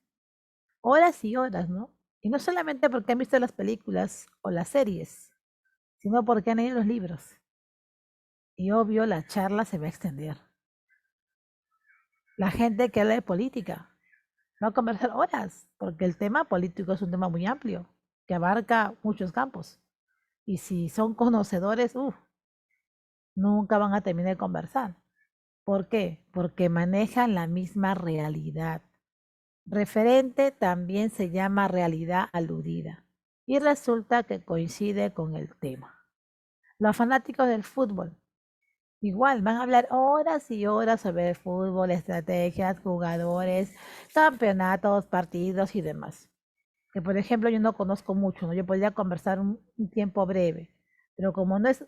A: horas y horas, ¿no? Y no solamente porque han visto las películas o las series, sino porque han leído los libros. Y obvio, la charla se va a extender. La gente que habla de política va a conversar horas, porque el tema político es un tema muy amplio, que abarca muchos campos. Y si son conocedores, nunca van a terminar de conversar. ¿Por qué? Porque manejan la misma realidad. Referente también se llama realidad aludida y resulta que coincide con el tema. Los fanáticos del fútbol igual van a hablar horas y horas sobre el fútbol, estrategias, jugadores, campeonatos, partidos y demás. Que por ejemplo yo no conozco mucho, ¿no? Yo podría conversar un tiempo breve, pero como no es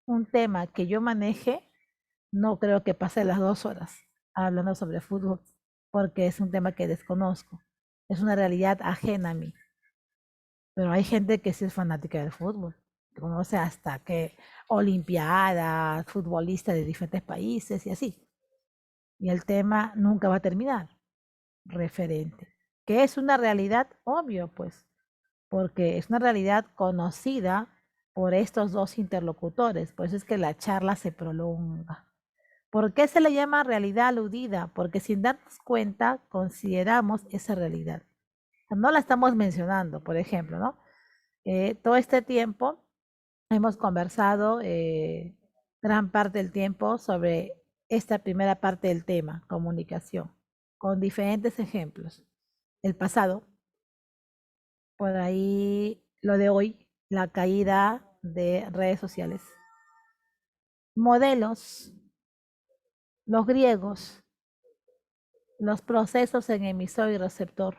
A: un tema que yo maneje, no creo que pase las 2 horas hablando sobre fútbol, porque es un tema que desconozco. Es una realidad ajena a mí. Pero hay gente que sí es fanática del fútbol. Que conoce hasta que olimpiadas, futbolistas de diferentes países y así. Y el tema nunca va a terminar. Referente. Que es una realidad, obvio, pues, porque es una realidad conocida por estos dos interlocutores. Por eso es que la charla se prolonga. ¿Por qué se le llama realidad aludida? Porque sin darnos cuenta consideramos esa realidad. No la estamos mencionando, por ejemplo, ¿no? Todo este tiempo hemos conversado gran parte del tiempo sobre esta primera parte del tema, comunicación, con diferentes ejemplos. El pasado, por ahí lo de hoy, la caída de redes sociales. Modelos, los griegos, los procesos en emisor y receptor,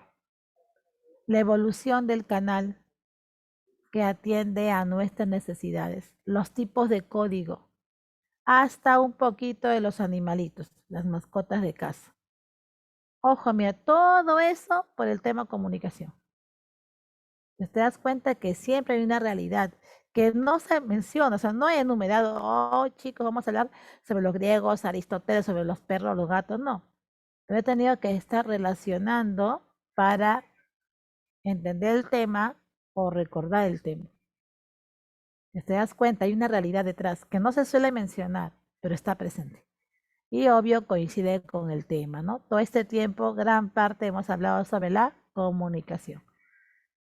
A: la evolución del canal que atiende a nuestras necesidades, los tipos de código, hasta un poquito de los animalitos, las mascotas de casa. Ojo, mira, todo eso por el tema comunicación. Te das cuenta que siempre hay una realidad que no se menciona, o sea, no he enumerado, oh chicos, vamos a hablar sobre los griegos, Aristóteles, sobre los perros, los gatos, no. Pero he tenido que estar relacionando para entender el tema o recordar el tema. Te das cuenta, hay una realidad detrás que no se suele mencionar, pero está presente. Y obvio coincide con el tema, ¿no? Todo este tiempo, gran parte hemos hablado sobre la comunicación.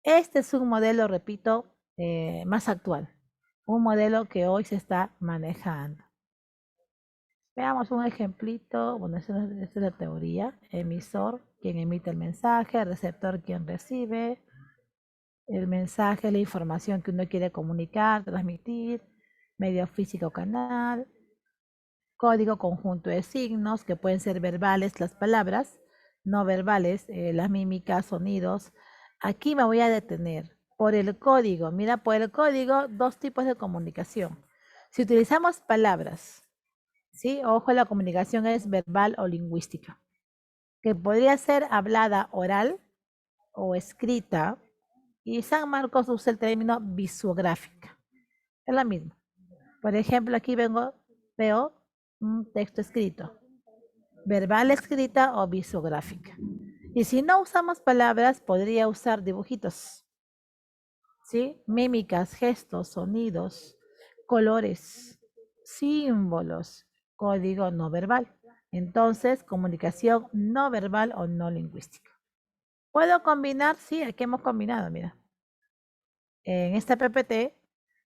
A: Este es un modelo, repito, más actual, un modelo que hoy se está manejando. Veamos un ejemplito, bueno, esta es la teoría, emisor, quien emite el mensaje, receptor, quien recibe, el mensaje, la información que uno quiere comunicar, transmitir, medio físico canal, código conjunto de signos que pueden ser verbales las palabras, no verbales, las mímicas, sonidos. Aquí me voy a detener. Por el código, mira, por el código, dos tipos de comunicación. Si utilizamos palabras, ¿sí? Ojo, la comunicación es verbal o lingüística, que podría ser hablada oral o escrita, y San Marcos usa el término visuográfica. Es la misma. Por ejemplo, aquí veo un texto escrito, verbal escrita o visográfica. Y si no usamos palabras, podría usar dibujitos, ¿sí? Mímicas, gestos, sonidos, colores, símbolos, código no verbal. Entonces, comunicación no verbal o no lingüística. ¿Puedo combinar? Sí, aquí hemos combinado, mira. En esta PPT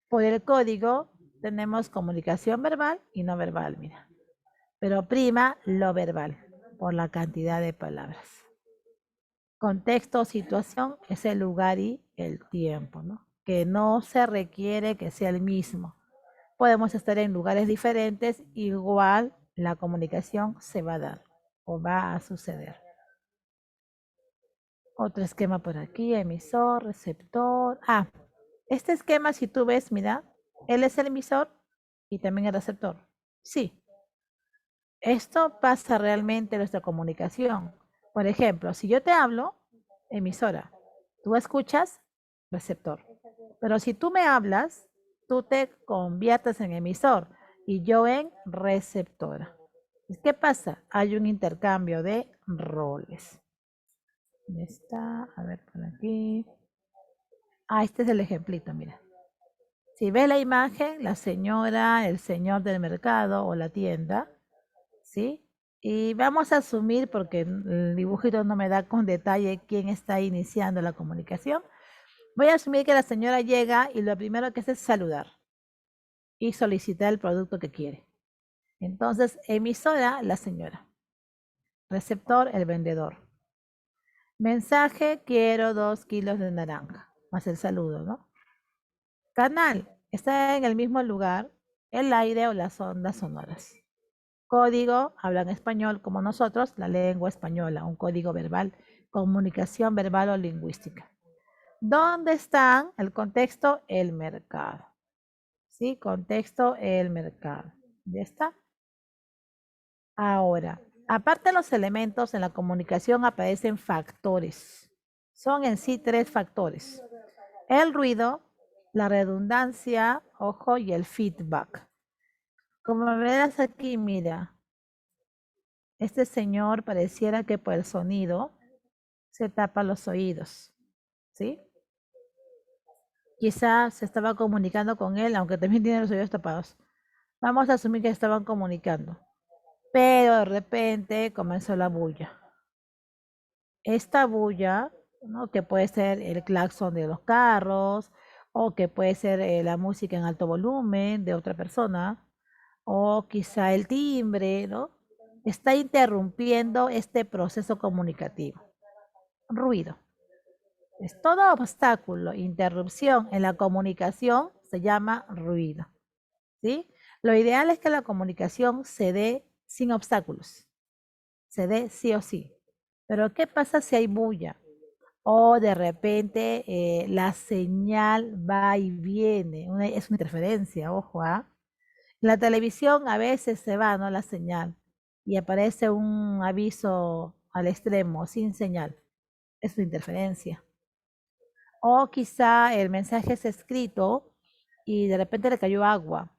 A: Por el código tenemos comunicación verbal y no verbal, mira. Pero prima lo verbal por la cantidad de palabras. Contexto o situación es el lugar y el tiempo, ¿no? Que no se requiere que sea el mismo. Podemos estar en lugares diferentes, igual la comunicación se va a dar o va a suceder. Otro esquema por aquí, emisor, receptor. Este esquema, si tú ves, mira, él es el emisor y también el receptor. Sí, esto pasa realmente en nuestra comunicación. Por ejemplo, si yo te hablo, emisora, tú escuchas, receptor. Pero si tú me hablas, tú te conviertes en emisor y yo en receptora. ¿Qué pasa? Hay un intercambio de roles. ¿Dónde está? A ver, por aquí. Este es el ejemplito, mira. Si ves la imagen, la señora, el señor del mercado o la tienda, ¿sí? Y vamos a asumir, porque el dibujito no me da con detalle quién está iniciando la comunicación, voy a asumir que la señora llega y lo primero que hace es saludar y solicitar el producto que quiere. Entonces, emisora, la señora. Receptor, el vendedor. Mensaje, quiero 2 kilos de naranja, más el saludo, ¿no? Canal, está en el mismo lugar, el aire o las ondas sonoras. Código, hablan español como nosotros, la lengua española, un código verbal, comunicación verbal o lingüística. ¿Dónde están? El contexto, el mercado. ¿Sí? Contexto, el mercado. ¿Ya está? Ahora, aparte de los elementos, en la comunicación aparecen factores. Son en sí 3 factores. El ruido, la redundancia, ojo, y el feedback. Como verás aquí, mira, este señor pareciera que por el sonido se tapa los oídos, ¿sí? Quizás se estaba comunicando con él, aunque también tiene los oídos tapados. Vamos a asumir que estaban comunicando. Pero de repente comenzó la bulla. Esta bulla, ¿no? Que puede ser el claxon de los carros, o que puede ser la música en alto volumen de otra persona, o quizá el timbre, ¿no? Está interrumpiendo este proceso comunicativo. Ruido. Es todo obstáculo, interrupción en la comunicación se llama ruido, ¿sí? Lo ideal es que la comunicación se dé sin obstáculos, se dé sí o sí. Pero ¿qué pasa si hay bulla? O de repente la señal va y viene, es una interferencia, ojo, ¿ah? En la televisión a veces se va, ¿no? La señal y aparece un aviso al extremo, sin señal. Es una interferencia. O quizá el mensaje es escrito y de repente le cayó agua.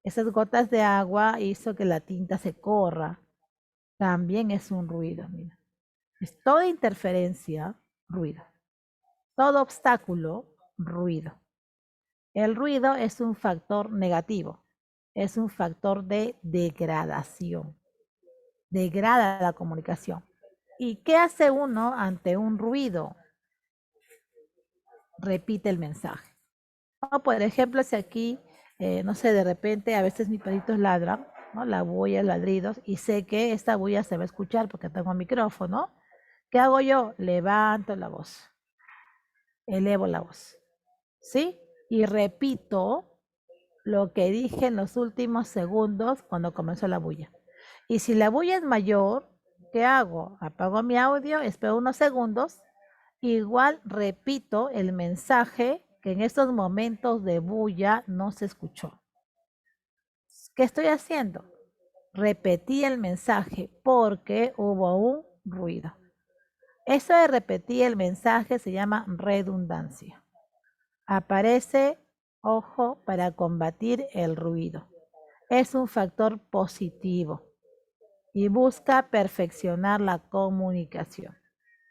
A: Esas gotas de agua hizo que la tinta se corra. También es un ruido, mira. Es toda interferencia, ruido. Todo obstáculo, ruido. El ruido es un factor negativo. Es un factor de degradación. Degrada la comunicación. ¿Y qué hace uno ante un ruido? Repite el mensaje. O por ejemplo, si aquí, no sé, de repente a veces mis perritos ladran, ¿no? La bulla, ladridos, y sé que esta bulla se va a escuchar porque tengo micrófono. ¿Qué hago yo? Levanto la voz, elevo la voz, ¿sí? Y repito lo que dije en los últimos segundos cuando comenzó la bulla. Y si la bulla es mayor, ¿qué hago? Apago mi audio, espero unos segundos, igual repito el mensaje que en estos momentos de bulla no se escuchó. ¿Qué estoy haciendo? Repetí el mensaje porque hubo un ruido. Eso de repetir el mensaje se llama redundancia. Aparece, ojo, para combatir el ruido. Es un factor positivo y busca perfeccionar la comunicación.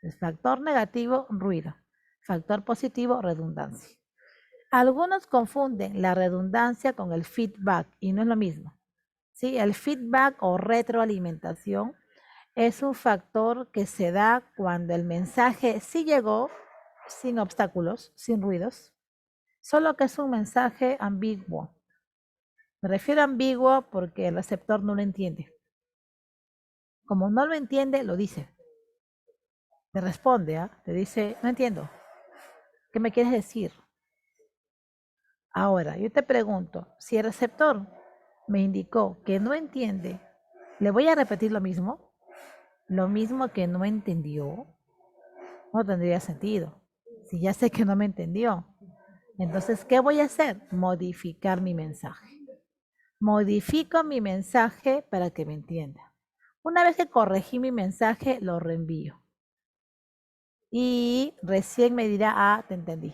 A: El factor negativo, ruido. Factor positivo, redundancia. Algunos confunden la redundancia con el feedback y no es lo mismo. ¿Sí? El feedback o retroalimentación es un factor que se da cuando el mensaje sí llegó sin obstáculos, sin ruidos, solo que es un mensaje ambiguo. Me refiero a ambiguo porque el receptor no lo entiende. Como no lo entiende, lo dice. Te responde, ¿ah? Te dice, no entiendo. ¿Qué me quieres decir? Ahora, yo te pregunto, si el receptor me indicó que no entiende, ¿le voy a repetir lo mismo? Lo mismo que no entendió, no tendría sentido. Si ya sé que no me entendió, entonces, ¿qué voy a hacer? Modificar mi mensaje. Modifico mi mensaje para que me entienda. Una vez que corregí mi mensaje, lo reenvío. Y recién me dirá, ah, te entendí.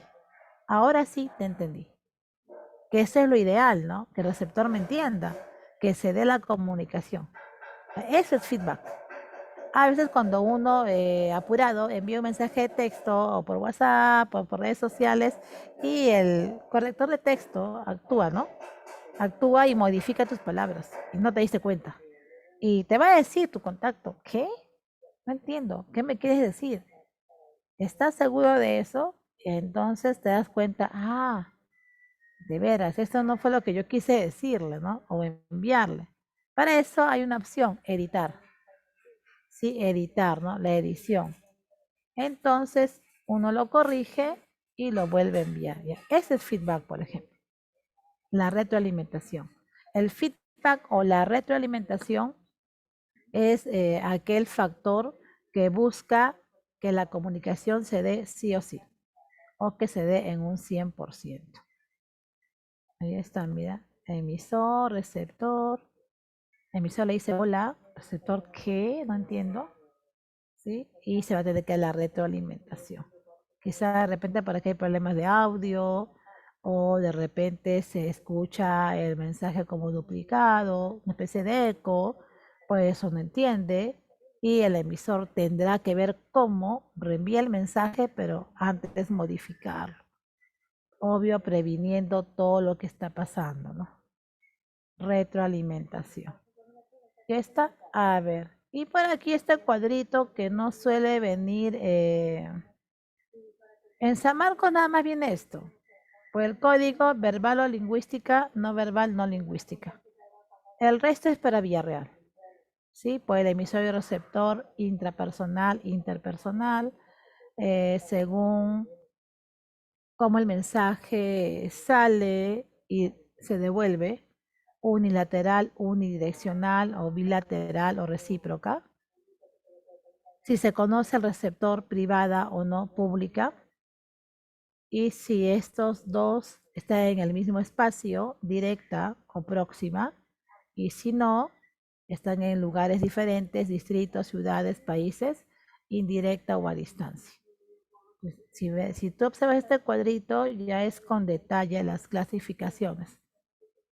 A: Ahora sí te entendí. Que eso es lo ideal, ¿no? Que el receptor me entienda, que se dé la comunicación. Eso es feedback. A veces cuando uno apurado envía un mensaje de texto o por WhatsApp o por redes sociales y el corrector de texto actúa, ¿no? Actúa y modifica tus palabras y no te diste cuenta. Y te va a decir tu contacto, ¿qué? No entiendo, ¿qué me quieres decir? ¿Estás seguro de eso? Entonces te das cuenta, ah, de veras, esto no fue lo que yo quise decirle, ¿no? O enviarle. Para eso hay una opción, editar. Sí, editar, ¿no? La edición. Entonces uno lo corrige y lo vuelve a enviar. ¿Ya? Ese es feedback, por ejemplo. La retroalimentación. El feedback o la retroalimentación es aquel factor que busca que la comunicación se dé sí o sí, o que se dé en un 100%. Ahí está, mira, emisor, receptor. Emisor le dice hola, receptor qué, no entiendo, ¿sí? Y se va a tener que dar la retroalimentación. Quizá de repente para que hay problemas de audio o de repente se escucha el mensaje como duplicado, una especie de eco, pues eso no entiende y el emisor tendrá que ver cómo reenvía el mensaje, pero antes modificarlo. Obvio, previniendo todo lo que está pasando, ¿no? Retroalimentación. Ya está, a ver. Y por aquí este cuadrito que no suele venir. En San Marcos nada más viene esto. Por el código verbal o lingüística, no verbal, no lingüística. El resto es para Villarreal. ¿Sí? Por el emisor y receptor intrapersonal, interpersonal, según cómo el mensaje sale y se devuelve, unilateral, unidireccional o bilateral o recíproca. Si se conoce el receptor privada o no pública, y si estos dos están en el mismo espacio, directa o próxima, y si no, están en lugares diferentes, distritos, ciudades, países, indirecta o a distancia. Si tú observas este cuadrito, ya es con detalle las clasificaciones.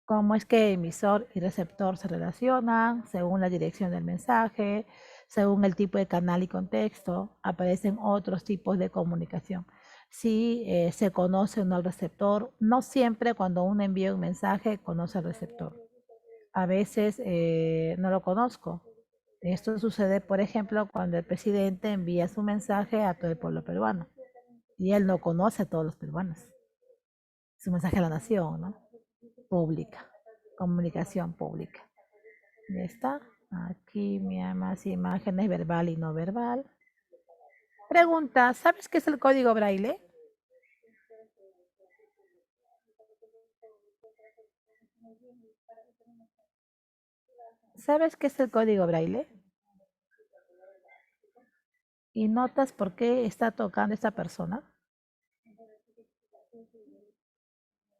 A: Cómo es que emisor y receptor se relacionan según la dirección del mensaje, según el tipo de canal y contexto, aparecen otros tipos de comunicación. Si se conoce o no el receptor, no siempre cuando uno envía un mensaje conoce el receptor. A veces no lo conozco. Esto sucede, por ejemplo, cuando el presidente envía su mensaje a todo el pueblo peruano y él no conoce a todos los peruanos. Es un mensaje a la nación, ¿no? Pública, comunicación pública. Ya está. Aquí más imágenes verbal y no verbal. Pregunta, ¿sabes qué es el código braille? ¿Sabes qué es el código braille? ¿Y notas por qué está tocando esta persona?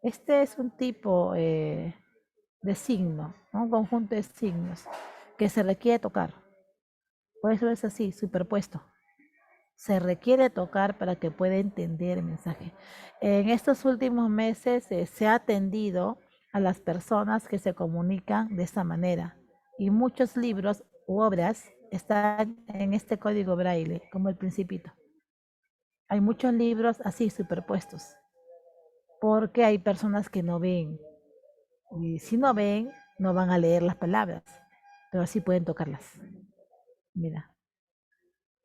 A: Este es un tipo de signo, ¿no? Un conjunto de signos que se requiere tocar. Por eso es así, superpuesto. Se requiere tocar para que pueda entender el mensaje. En estos últimos meses se ha atendido a las personas que se comunican de esta manera y muchos libros u obras están en este código braille, como el Principito. Hay muchos libros así superpuestos, porque hay personas que no ven y si no ven, no van a leer las palabras, pero sí pueden tocarlas. Mira,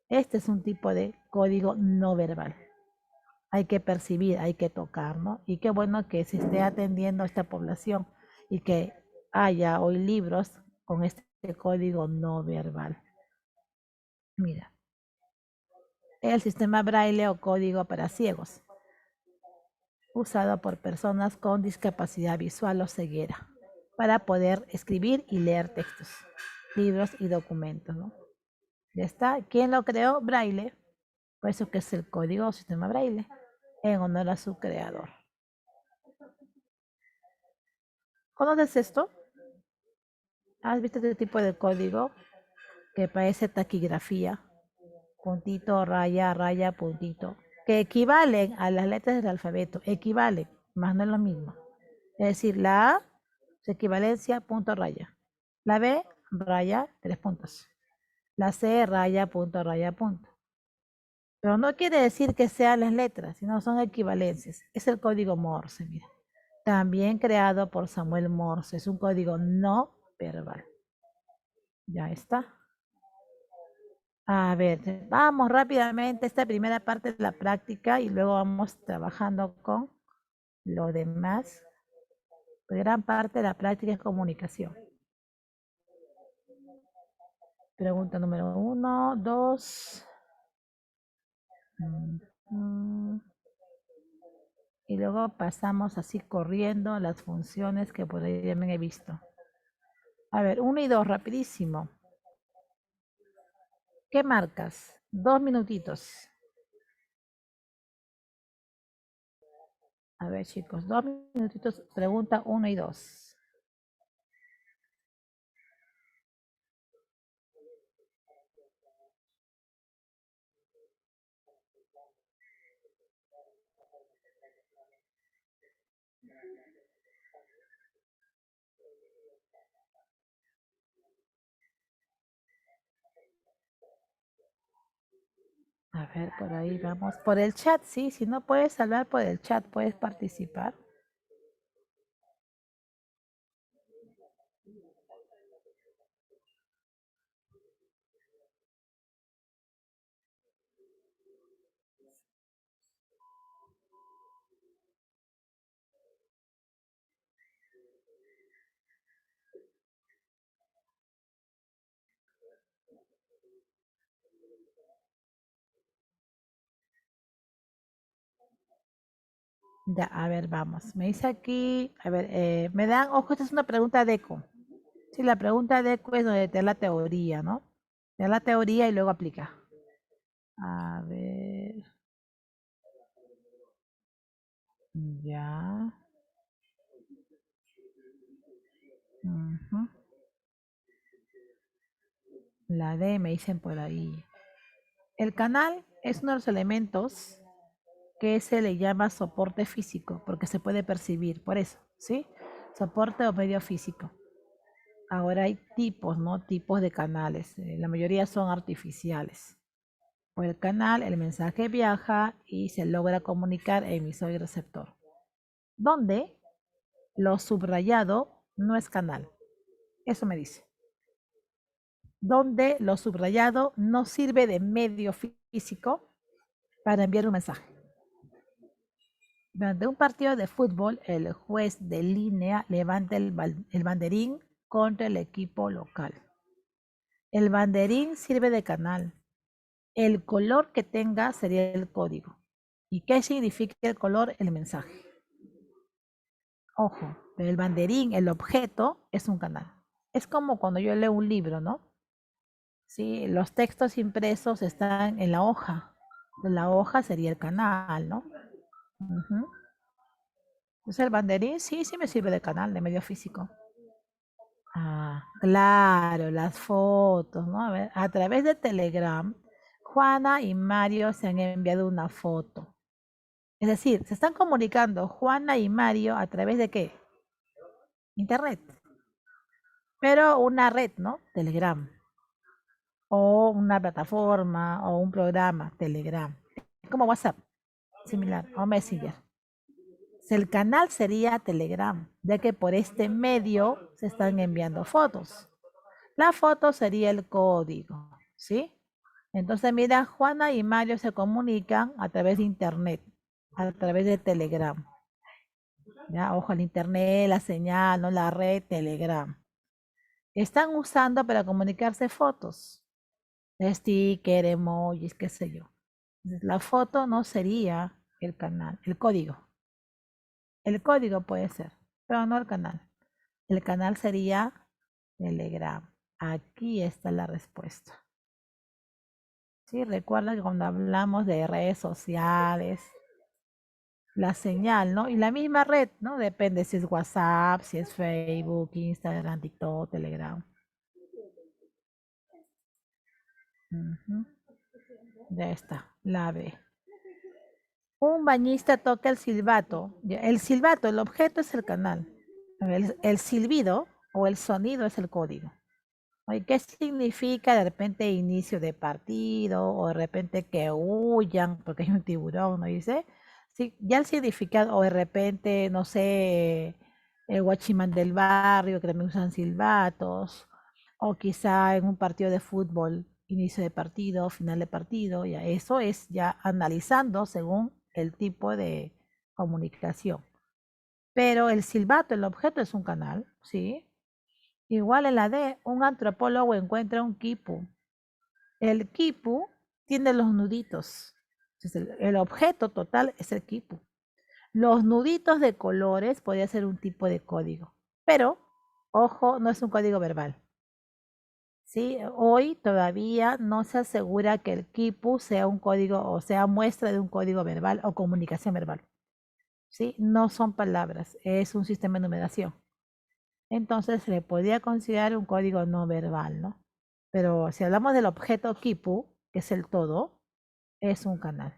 A: este es un tipo de código no verbal. hay que percibir, hay que tocar, ¿no? Y qué bueno que se esté atendiendo a esta población y que haya hoy libros con este código no verbal. Mira, el sistema braille o código para ciegos, usado por personas con discapacidad visual o ceguera, para poder escribir y leer textos, libros y documentos, ¿no? Ya está. ¿Quién lo creó? Braille. Por eso que es el código o sistema braille, en honor a su creador. ¿Conoces esto? ¿Has visto este tipo de código que parece taquigrafía? Puntito, raya, raya, puntito. Que equivalen a las letras del alfabeto. Equivalen, más no es lo mismo. Es decir, la A, su equivalencia, punto, raya. La B, raya, 3 puntos. La C, raya, punto. Pero no quiere decir que sean las letras, sino son equivalencias. Es el código Morse, mira. También creado por Samuel Morse. Es un código no verbal. Ya está. A ver, vamos rápidamente esta primera parte de la práctica y luego vamos trabajando con lo demás. Gran parte de la práctica es comunicación. Pregunta número 1, 2. Y luego pasamos así corriendo las funciones que por ahí también he visto. A ver, 1 y 2, rapidísimo. ¿Qué marcas? 2 minutitos. A ver, chicos, 2 minutitos. Pregunta 1 y 2. A ver, por ahí vamos. Por el chat, sí. Si no puedes hablar por el chat, puedes participar. Ya, a ver, vamos. Me dice aquí, a ver, me dan, ojo, esta es una pregunta de eco. Sí, la pregunta de eco es donde te da la teoría, ¿no? Te da la teoría y luego aplica. A ver, ya. Ujú. La D me dicen por ahí. El canal es uno de los elementos que se le llama soporte físico, porque se puede percibir, por eso, ¿sí? Soporte o medio físico. Ahora hay tipos, ¿no? Tipos de canales. La mayoría son artificiales. Por el canal, el mensaje viaja y se logra comunicar emisor y receptor. Donde lo subrayado no es canal. Eso me dice. Donde lo subrayado no sirve de medio físico para enviar un mensaje. Durante un partido de fútbol, el juez de línea levanta el banderín contra el equipo local. El banderín sirve de canal. El color que tenga sería el código. ¿Y qué significa el color? El mensaje. Ojo, pero el banderín, el objeto, es un canal. Es como cuando yo leo un libro, ¿no? Sí, los textos impresos están en la hoja. La hoja sería el canal, ¿no? Ujú. Entonces el banderín sí, sí me sirve de canal, de medio físico. Ah, claro, las fotos, ¿no? A ver, a través de Telegram, Juana y Mario se han enviado una foto. Es decir, se están comunicando Juana y Mario a través de ¿qué? Internet. Pero una red, ¿no? Telegram. O una plataforma o un programa, Telegram. Es como WhatsApp, similar, o Messenger. El canal sería Telegram, ya que por este medio se están enviando fotos. La foto sería el código, ¿sí? Entonces, mira, Juana y Mario se comunican a través de Internet. a través de Telegram. ¿Ya? Ojo, el internet, la señal, ¿no? La red Telegram. Están usando para comunicarse fotos, sticker, emojis, qué sé yo. La foto no sería el canal, el código. El código puede ser, pero no el canal. El canal sería Telegram. Aquí está la respuesta. Sí, recuerda que cuando hablamos de redes sociales, la señal, ¿no? Y la misma red, ¿no? Depende si es WhatsApp, si es Facebook, Instagram, TikTok, Telegram. Ujú. Ya está, la B. Un bañista toca el silbato. El silbato, el objeto es el canal. El silbido o el sonido es el código. Oye, ¿qué significa de repente inicio de partido o de repente que huyan porque hay un tiburón, ¿no dice? Sí, ya el significado o de repente, no sé, el guachimán del barrio que también usan silbatos o quizá en un partido de fútbol, inicio de partido, final de partido, ya eso es ya analizando según el tipo de comunicación. Pero el silbato, el objeto es un canal, ¿sí? Igual en la D, un antropólogo encuentra un quipu. El quipu tiene los nuditos. Entonces, el objeto total es el quipu. Los nuditos de colores podría ser un tipo de código. Pero, ojo, no es un código verbal. ¿Sí? Hoy todavía no se asegura que el quipu sea un código o sea muestra de un código verbal o comunicación verbal. ¿Sí? No son palabras, es un sistema de numeración. Entonces se le podría considerar un código no verbal, ¿no? Pero si hablamos del objeto Kipu, que es el todo, es un canal.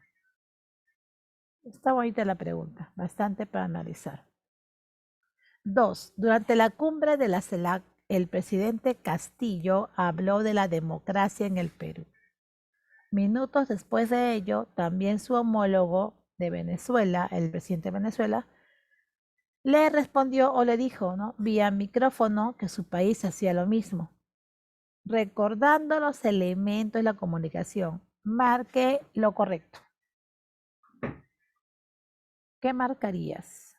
A: Está bonita la pregunta, bastante para analizar. 2. Durante la cumbre de la CELAC, el presidente Castillo habló de la democracia en el Perú. Minutos después de ello, también su homólogo de Venezuela, el presidente de Venezuela, le respondió o le dijo, ¿no? Vía micrófono que su país hacía lo mismo. Recordando los elementos de la comunicación, marque lo correcto. ¿Qué marcarías?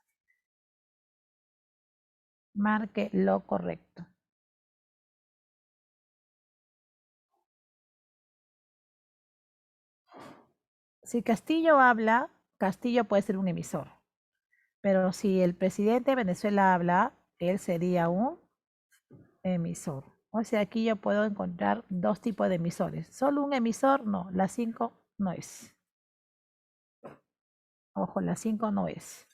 A: Marque lo correcto. Si Castillo habla, Castillo puede ser un emisor. Pero si el presidente de Venezuela habla, él sería un emisor. O sea, aquí yo puedo encontrar dos tipos de emisores. Solo un emisor, no. La 5 no es. Ojo, la 5 no es.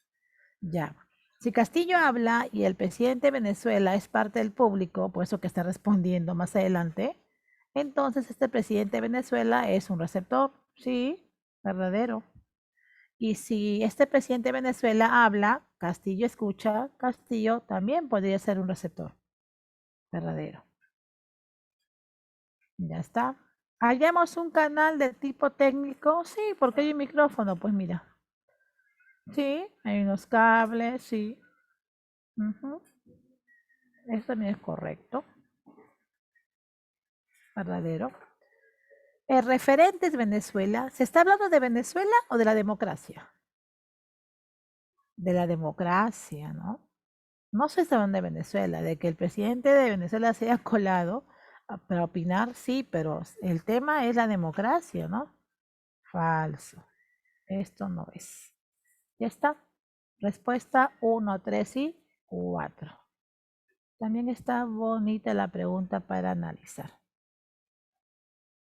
A: Ya. Si Castillo habla y el presidente de Venezuela es parte del público, por eso que está respondiendo más adelante, entonces este presidente de Venezuela es un receptor. Sí, verdadero. Y si este presidente de Venezuela habla, Castillo escucha, Castillo también podría ser un receptor. Verdadero. Ya está. Hallamos un canal de tipo técnico. Sí, porque hay un micrófono. Pues mira. Sí, hay unos cables, sí. Ujú. Eso también es correcto. Verdadero. El referente es Venezuela. ¿Se está hablando de Venezuela o de la democracia? De la democracia, ¿no? No se está hablando de Venezuela, de que el presidente de Venezuela se haya colado para opinar, sí, pero el tema es la democracia, ¿no? Falso. Esto no es. Ya está. Respuesta 1, 3 y 4. También está bonita la pregunta para analizar.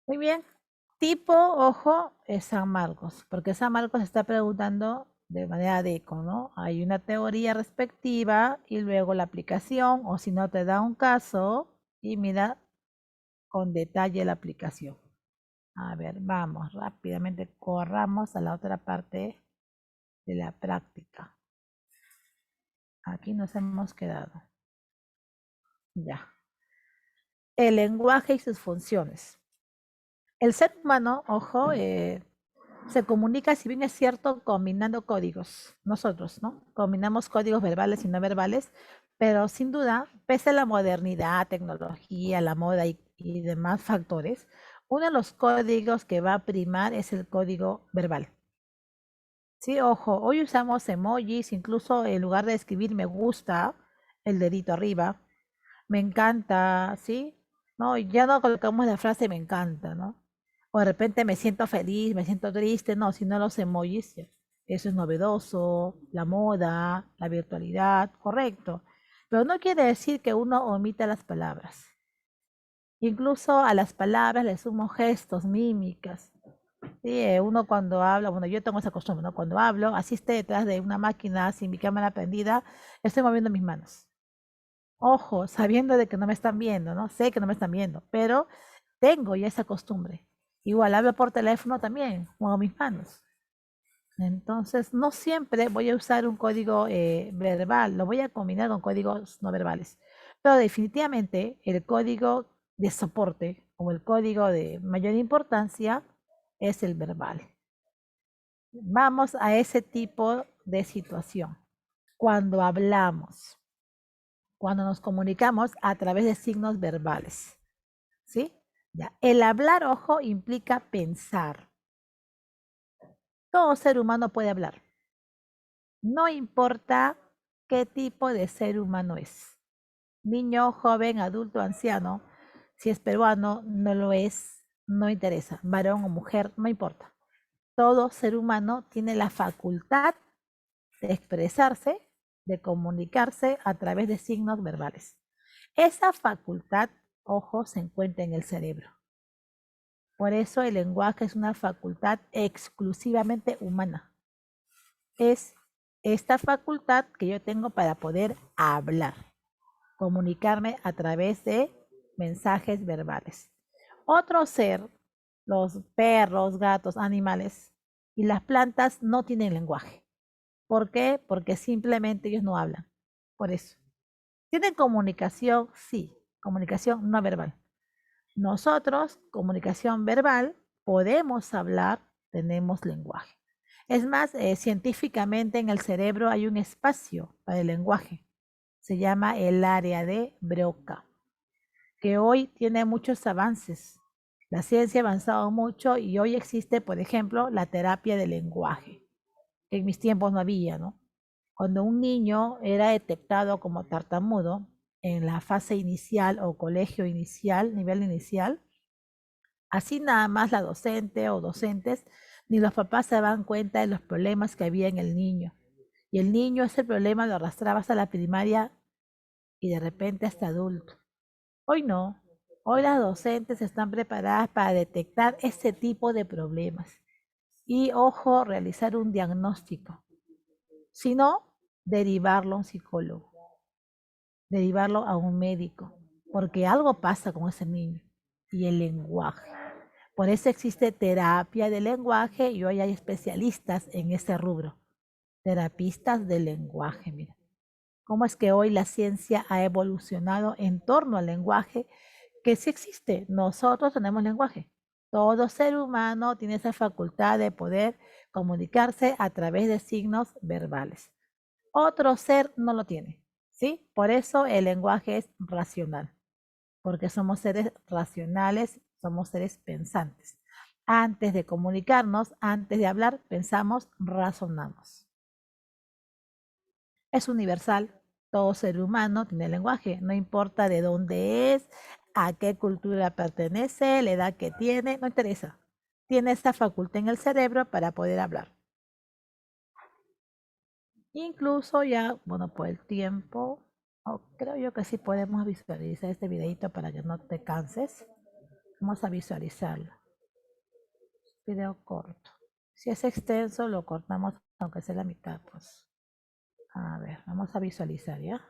A: Muy bien. Tipo, ojo, es San Marcos, porque San Marcos está preguntando de manera de eco, ¿no? Hay una teoría respectiva y luego la aplicación, o si no te da un caso y mira con detalle la aplicación. A ver, vamos, rápidamente corramos a la otra parte de la práctica. Aquí nos hemos quedado. Ya. El lenguaje y sus funciones. El ser humano, ojo, se comunica, si bien es cierto, combinando códigos. Nosotros, ¿no? Combinamos códigos verbales y no verbales, pero sin duda, pese a la modernidad, tecnología, la moda y demás factores, uno de los códigos que va a primar es el código verbal. Sí, ojo, hoy usamos emojis, incluso en lugar de escribir me gusta, el dedito arriba, me encanta, ¿sí? No, y ya no colocamos la frase me encanta, ¿no? O de repente me siento feliz, me siento triste, no, sino los emojis, ya. Eso es novedoso, la moda, la virtualidad, correcto. Pero no quiere decir que uno omita las palabras. Incluso a las palabras le sumo gestos, mímicas. Sí, uno cuando habla, bueno, yo tengo esa costumbre, ¿no? Cuando hablo, así esté detrás de una máquina sin mi cámara prendida, estoy moviendo mis manos. Ojo, sabiendo de que no me están viendo, ¿no? Sé que no me están viendo, pero tengo ya esa costumbre. Igual hablo por teléfono también, muevo mis manos. Entonces, no siempre voy a usar un código verbal, lo voy a combinar con códigos no verbales. Pero definitivamente el código de soporte o el código de mayor importancia es el verbal. Vamos a ese tipo de situación. Cuando hablamos, cuando nos comunicamos a través de signos verbales, ¿sí? Ya. El hablar, ojo, implica pensar. Todo ser humano puede hablar. No importa qué tipo de ser humano es. Niño, joven, adulto, anciano, si es peruano, no lo es, no interesa. Varón o mujer, no importa. Todo ser humano tiene la facultad de expresarse, de comunicarse a través de signos verbales. Esa facultad, ojo, se encuentra en el cerebro. Por eso el lenguaje es una facultad exclusivamente humana. Es esta facultad que yo tengo para poder hablar, comunicarme a través de mensajes verbales. Otro ser, los perros, gatos, animales y las plantas no tienen lenguaje. ¿Por qué? Porque simplemente ellos no hablan. Por eso. ¿Tienen comunicación? Sí, comunicación no verbal. Nosotros, comunicación verbal, podemos hablar, tenemos lenguaje. Es más, científicamente en el cerebro hay un espacio para el lenguaje. Se llama el área de Broca, que hoy tiene muchos avances. La ciencia ha avanzado mucho y hoy existe, por ejemplo, la terapia del lenguaje, que en mis tiempos no había, ¿no? Cuando un niño era detectado como tartamudo en la fase inicial o colegio inicial, nivel inicial, así nada más la docente o docentes ni los papás se daban cuenta de los problemas que había en el niño. Y el niño ese problema lo arrastraba hasta la primaria y de repente hasta adulto. Hoy no. Hoy las docentes están preparadas para detectar ese tipo de problemas. Y ojo, realizar un diagnóstico. Si no, derivarlo a un psicólogo, derivarlo a un médico, porque algo pasa con ese niño y el lenguaje. Por eso existe terapia del lenguaje y hoy hay especialistas en ese rubro, terapistas del lenguaje. Mira, cómo es que hoy la ciencia ha evolucionado en torno al lenguaje, que sí existe. Nosotros tenemos lenguaje. Todo ser humano tiene esa facultad de poder comunicarse a través de signos verbales. Otro ser no lo tiene, ¿sí? Por eso el lenguaje es racional, porque somos seres racionales, somos seres pensantes. Antes de comunicarnos, antes de hablar, pensamos, razonamos. Es universal, todo ser humano tiene lenguaje, no importa de dónde es, a qué cultura pertenece, la edad que tiene, no interesa. Tiene esta facultad en el cerebro para poder hablar. Incluso ya, bueno, por el tiempo, creo yo que sí podemos visualizar este videito para que no te canses. Vamos a visualizarlo. Video corto. Si es extenso, lo cortamos aunque sea la mitad, pues. A ver, vamos a visualizar, ¿ya?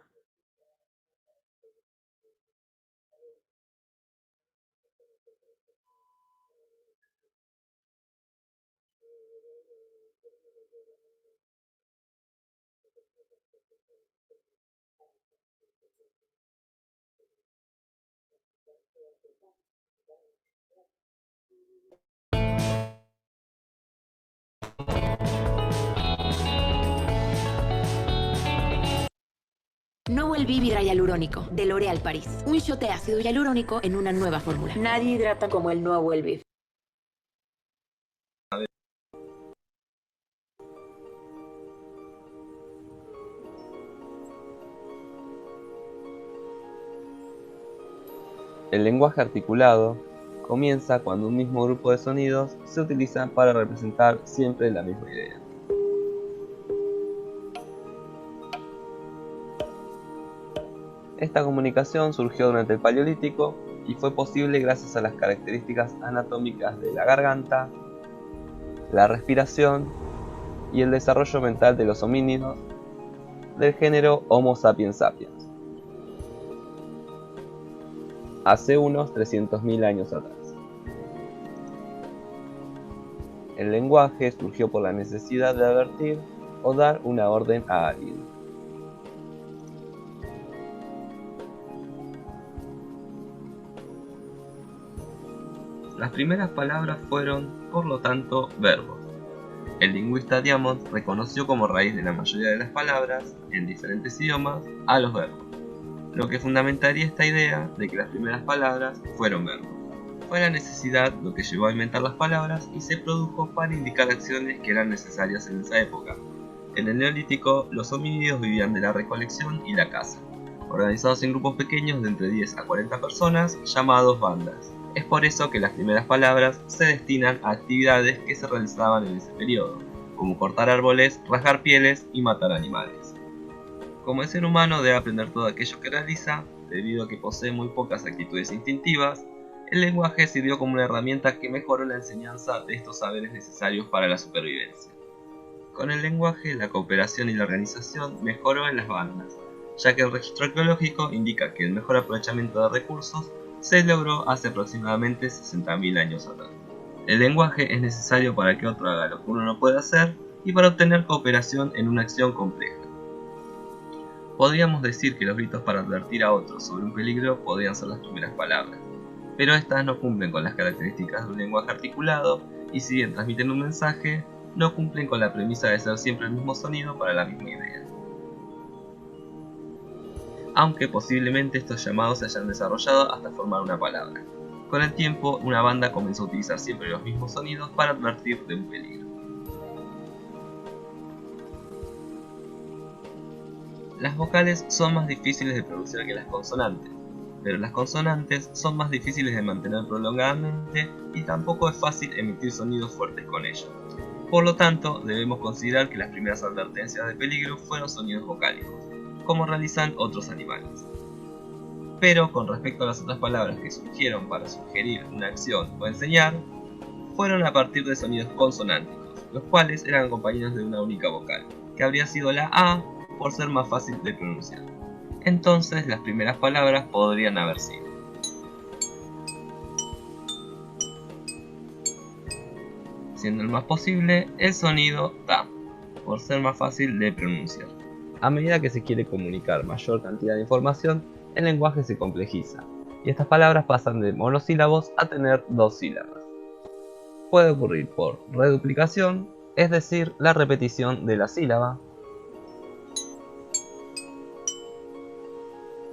C: Nuevo Elvive hialurónico de L'Oréal Paris. Un shot de ácido hialurónico en una nueva fórmula. Nadie hidrata como el nuevo Elvive.
D: El lenguaje articulado comienza cuando un mismo grupo de sonidos se utiliza para representar siempre la misma idea. Esta comunicación surgió durante el Paleolítico y fue posible gracias a las características anatómicas de la garganta, la respiración y el desarrollo mental de los homínidos del género Homo sapiens sapiens, hace unos 300.000 años atrás. El lenguaje surgió por la necesidad de advertir o dar una orden a alguien. Las primeras palabras fueron, por lo tanto, verbos. El lingüista Diamond reconoció como raíz de la mayoría de las palabras, en diferentes idiomas, a los verbos, lo que fundamentaría esta idea de que las primeras palabras fueron verbos. Fue la necesidad lo que llevó a inventar las palabras y se produjo para indicar acciones que eran necesarias en esa época. En el Neolítico, los homínidos vivían de la recolección y la caza, organizados en grupos pequeños de entre 10 a 40 personas, llamados bandas. Es por eso que las primeras palabras se destinan a actividades que se realizaban en ese periodo, como cortar árboles, rasgar pieles y matar animales. Como el ser humano debe aprender todo aquello que realiza, debido a que posee muy pocas actitudes instintivas, el lenguaje sirvió como una herramienta que mejoró la enseñanza de estos saberes necesarios para la supervivencia. Con el lenguaje, la cooperación y la organización mejoró en las bandas, ya que el registro arqueológico indica que el mejor aprovechamiento de recursos se logró hace aproximadamente 60.000 años atrás. El lenguaje es necesario para que otro haga lo que uno no puede hacer y para obtener cooperación en una acción compleja. Podríamos decir que los gritos para advertir a otros sobre un peligro podrían ser las primeras palabras, pero estas no cumplen con las características de un lenguaje articulado y si bien transmiten un mensaje, no cumplen con la premisa de ser siempre el mismo sonido para la misma idea. Aunque posiblemente estos llamados se hayan desarrollado hasta formar una palabra. Con el tiempo, una banda comenzó a utilizar siempre los mismos sonidos para advertir de un peligro. Las vocales son más difíciles de pronunciar que las consonantes, pero las consonantes son más difíciles de mantener prolongadamente y tampoco es fácil emitir sonidos fuertes con ellos. Por lo tanto, debemos considerar que las primeras advertencias de peligro fueron sonidos vocálicos, como realizan otros animales. Pero con respecto a las otras palabras que surgieron para sugerir una acción o enseñar, fueron a partir de sonidos consonánticos, los cuales eran acompañados de una única vocal, que habría sido la A por ser más fácil de pronunciar. Entonces las primeras palabras podrían haber sido siendo el más posible el sonido ta, por ser más fácil de pronunciar. A medida que se quiere comunicar mayor cantidad de información, el lenguaje se complejiza, y estas palabras pasan de monosílabos a tener dos sílabas. Puede ocurrir por reduplicación, es decir, la repetición de la sílaba,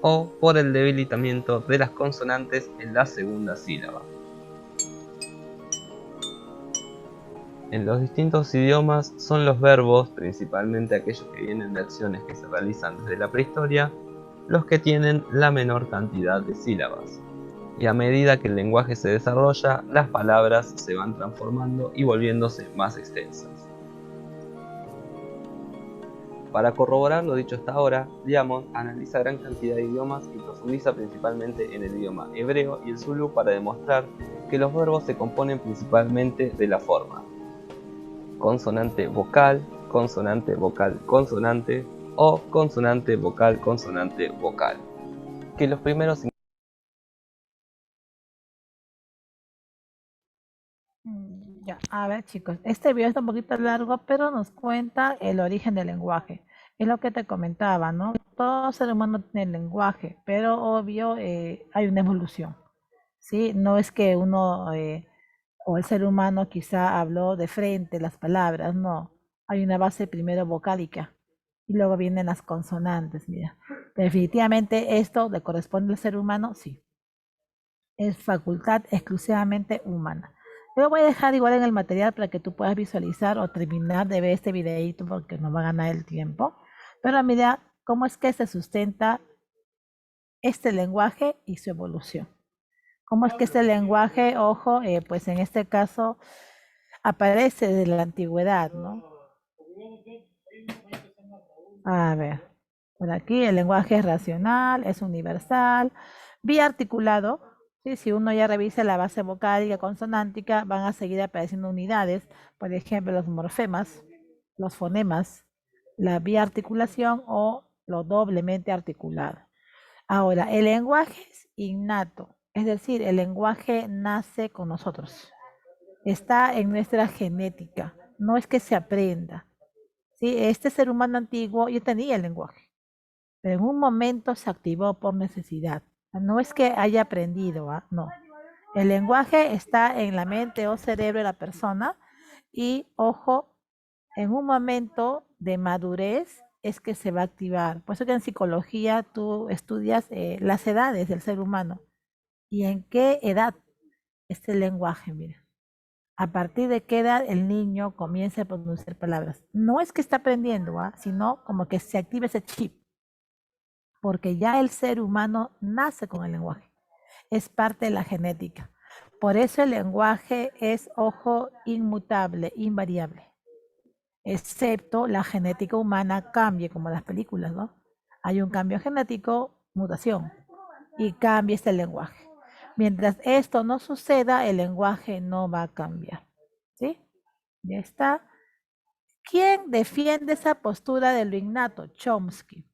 D: o por el debilitamiento de las consonantes en la segunda sílaba. En los distintos idiomas son los verbos, principalmente aquellos que vienen de acciones que se realizan desde la prehistoria, los que tienen la menor cantidad de sílabas. Y a medida que el lenguaje se desarrolla, las palabras se van transformando y volviéndose más extensas. Para corroborar lo dicho hasta ahora, Diamond analiza gran cantidad de idiomas y profundiza principalmente en el idioma hebreo y el zulú para demostrar que los verbos se componen principalmente de la forma consonante vocal, consonante vocal consonante o consonante vocal consonante vocal, que los primeros
A: Ya, a ver chicos, este video está un poquito largo, pero nos cuenta el origen del lenguaje. Es lo que te comentaba, ¿no? Todo ser humano tiene lenguaje, pero obvio hay una evolución, ¿sí? No es que uno o el ser humano quizá habló de frente las palabras, no. Hay una base primero vocálica y luego vienen las consonantes, mira. Definitivamente esto le corresponde al ser humano, sí. Es facultad exclusivamente humana. Yo lo voy a dejar igual en el material para que tú puedas visualizar o terminar de ver este videito porque nos va a ganar el tiempo. Pero mira cómo es que se sustenta este lenguaje y su evolución. ¿Cómo es que este lenguaje, ojo, pues en este caso aparece desde la antigüedad, ¿no? A ver, por aquí el lenguaje es racional, es universal, biarticulado. ¿Sí? Si uno ya revisa la base vocálica, consonántica, van a seguir apareciendo unidades, por ejemplo, los morfemas, los fonemas, la biarticulación o lo doblemente articulado. Ahora, el lenguaje es innato, es decir, el lenguaje nace con nosotros, está en nuestra genética, no es que se aprenda. ¿Sí? Este ser humano antiguo ya tenía el lenguaje, pero en un momento se activó por necesidad. No es que haya aprendido, ¿ah? No. El lenguaje está en la mente o cerebro de la persona y, ojo, en un momento de madurez es que se va a activar. Por eso que en psicología tú estudias las edades del ser humano y en qué edad está el lenguaje, mira. A partir de qué edad el niño comienza a pronunciar palabras. No es que está aprendiendo, ¿ah? Sino como que se activa ese chip, porque ya el ser humano nace con el lenguaje. Es parte de la genética. Por eso el lenguaje es, ojo, inmutable, invariable. Excepto la genética humana cambie, como las películas, ¿no? Hay un cambio genético, mutación, y cambia este lenguaje. Mientras esto no suceda, el lenguaje no va a cambiar. ¿Sí? Ya está. ¿Quién defiende esa postura de lo innato? Chomsky.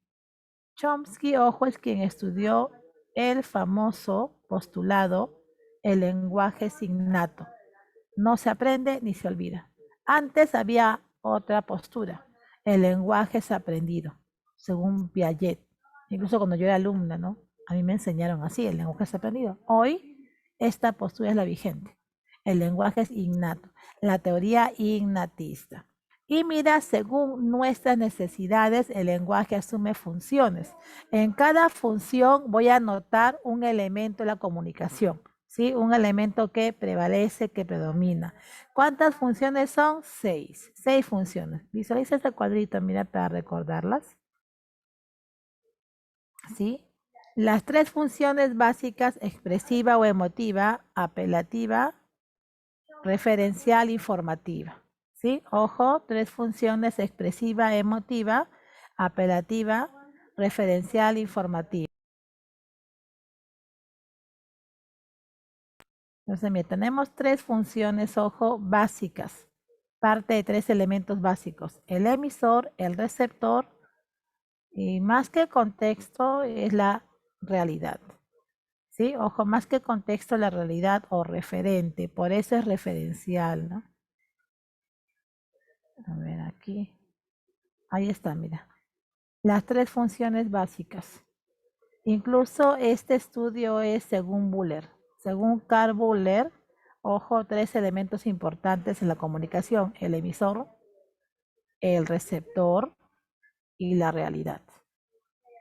A: Chomsky, ojo, es quien estudió el famoso postulado, el lenguaje es innato. No se aprende ni se olvida. Antes había otra postura, el lenguaje es aprendido, según Piaget. Incluso cuando yo era alumna, ¿no? A mí me enseñaron así, el lenguaje es aprendido. Hoy esta postura es la vigente. El lenguaje es innato, la teoría innatista. Y mira, según nuestras necesidades, el lenguaje asume funciones. En cada función voy a anotar un elemento de la comunicación, ¿sí? Un elemento que prevalece, que predomina. ¿Cuántas funciones son? 6. 6 funciones. Visualiza este cuadrito, mira, para recordarlas. ¿Sí? Las 3 funciones básicas, expresiva o emotiva, apelativa, referencial, informativa. ¿Sí? Ojo, 3 funciones, expresiva, emotiva, apelativa, referencial, informativa. Entonces, mira, tenemos 3 funciones, ojo, básicas. Parte de 3 elementos básicos. El emisor, el receptor y más que contexto es la realidad. ¿Sí? Ojo, más que contexto, la realidad o referente. Por eso es referencial, ¿no? A ver, aquí. Ahí está, mira. Las 3 funciones básicas. Incluso este estudio es según Buller. Según Carl Buller, ojo, 3 elementos importantes en la comunicación. El emisor, el receptor y la realidad.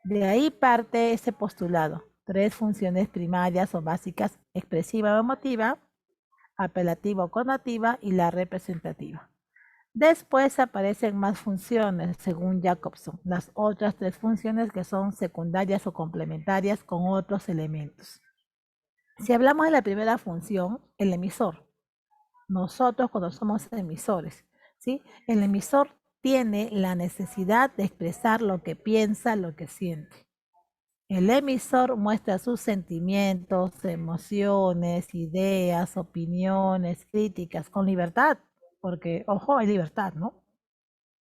A: De ahí parte ese postulado. 3 funciones primarias o básicas, expresiva o emotiva, apelativa o connotativa y la representativa. Después aparecen más funciones, según Jacobson, las otras 3 funciones que son secundarias o complementarias con otros elementos. Si hablamos de la primera función, el emisor, nosotros cuando somos emisores, ¿sí? El emisor tiene la necesidad de expresar lo que piensa, lo que siente. El emisor muestra sus sentimientos, emociones, ideas, opiniones, críticas con libertad, porque, ojo, hay libertad, ¿no?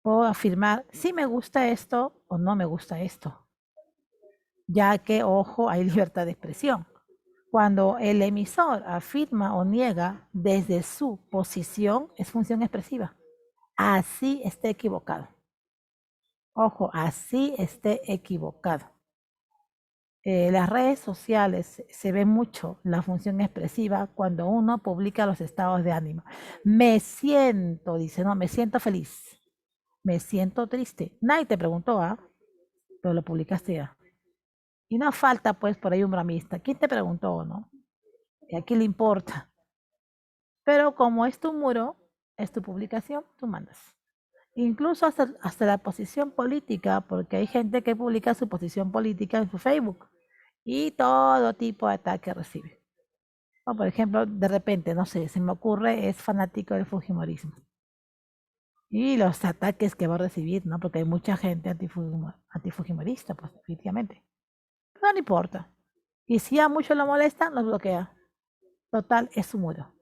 A: Puedo afirmar si me gusta esto o no me gusta esto, ya que, ojo, hay libertad de expresión. Cuando el emisor afirma o niega desde su posición, es función expresiva. Así esté equivocado. Ojo, así esté equivocado. Las redes sociales se ve mucho la función expresiva cuando uno publica los estados de ánimo. Me siento, dice, no, me siento feliz. Me siento triste. Nadie te preguntó, ¿ah? Pero lo publicaste ya. Y no falta, pues, por ahí un bramista. ¿Quién te preguntó, no? ¿Y a quién le importa? Pero como es tu muro, es tu publicación, tú mandas. Incluso hasta la posición política, porque hay gente que publica su posición política en su Facebook y todo tipo de ataque recibe. O por ejemplo, de repente, no sé, se me ocurre, es fanático del fujimorismo. Y los ataques que va a recibir, ¿no? Porque hay mucha gente antifujimorista, pues definitivamente. Pero no importa. Y si a mucho lo molesta, los bloquea. Total, es su muro.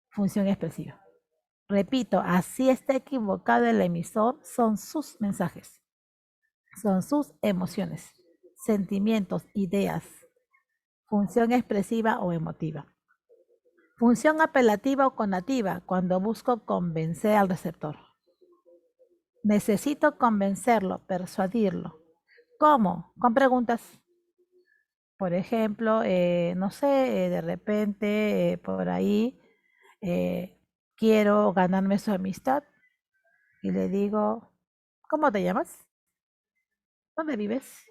A: Función expresiva. Repito, así está equivocado el emisor, son sus mensajes, son sus emociones, sentimientos, ideas, función expresiva o emotiva. Función apelativa o conativa, cuando busco convencer al receptor. Necesito convencerlo, persuadirlo. ¿Cómo? Con preguntas. Por ejemplo, no sé, de repente por ahí eh, quiero ganarme su amistad y le digo, ¿cómo te llamas? ¿Dónde vives?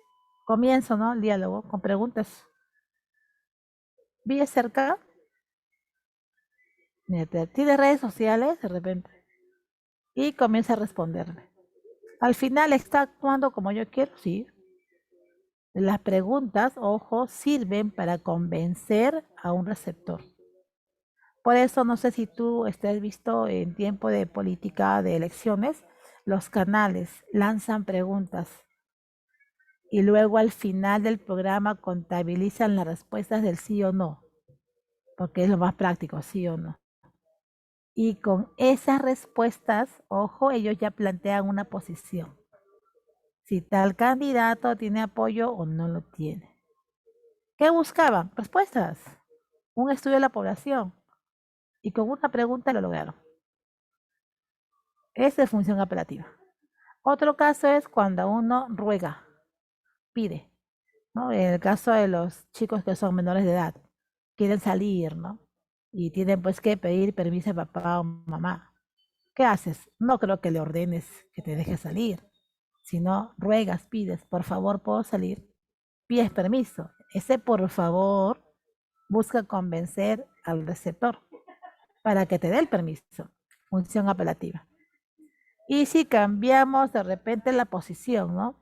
A: Comienzo, ¿no? El diálogo con preguntas. ¿Vives cerca? Mira, ¿tienes redes sociales? De repente. Y comienza a responderme. Al final, ¿está actuando como yo quiero? Sí. Las preguntas, ojo, sirven para convencer a un receptor. Por eso no sé si tú estés visto en tiempo de política de elecciones, los canales lanzan preguntas y luego al final del programa contabilizan las respuestas del sí o no, porque es lo más práctico, sí o no. Y con esas respuestas, ojo, ellos ya plantean una posición. Si tal candidato tiene apoyo o no lo tiene. ¿Qué buscaban? Respuestas. Un estudio de la población. Y con una pregunta lo lograron. Esa es función apelativa. Otro caso es cuando uno ruega, pide, ¿no? En el caso de los chicos que son menores de edad, quieren salir, ¿no? Y tienen pues que pedir permiso a papá o mamá. ¿Qué haces? No creo que le ordenes que te deje salir, sino ruegas, pides, por favor, ¿puedo salir? Pides permiso. Ese por favor busca convencer al receptor para que te dé el permiso. Función apelativa. Y si cambiamos de repente la posición, ¿no?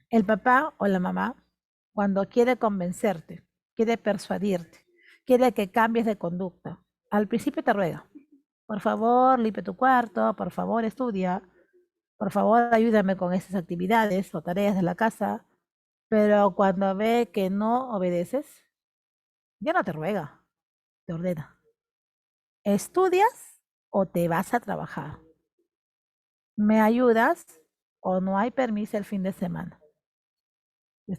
A: El papá o la mamá, cuando quiere convencerte, quiere persuadirte, quiere que cambies de conducta, al principio te ruega, por favor, limpia tu cuarto, por favor, estudia, por favor, ayúdame con esas actividades o tareas de la casa, pero cuando ve que no obedeces, ya no te ruega, te ordena. ¿Estudias o te vas a trabajar? ¿Me ayudas o no hay permiso el fin de semana?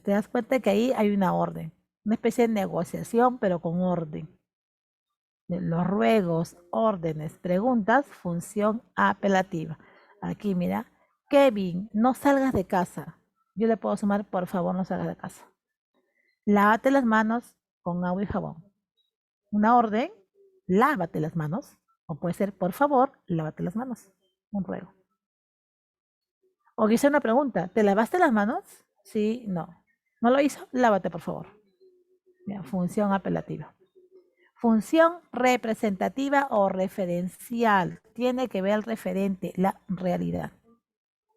A: Te das cuenta que ahí hay una orden, una especie de negociación, pero con orden. Los ruegos, órdenes, preguntas, función apelativa. Aquí, mira, Kevin, no salgas de casa. Yo le puedo sumar, por favor, no salgas de casa. Lávate las manos con agua y jabón. Una orden, lávate las manos. O puede ser, por favor, lávate las manos. Un ruego. O quizá una pregunta, ¿te lavaste las manos? Sí, no. ¿No lo hizo? Lávate, por favor. Mira, función apelativa. Función representativa o referencial. Tiene que ver el referente, la realidad.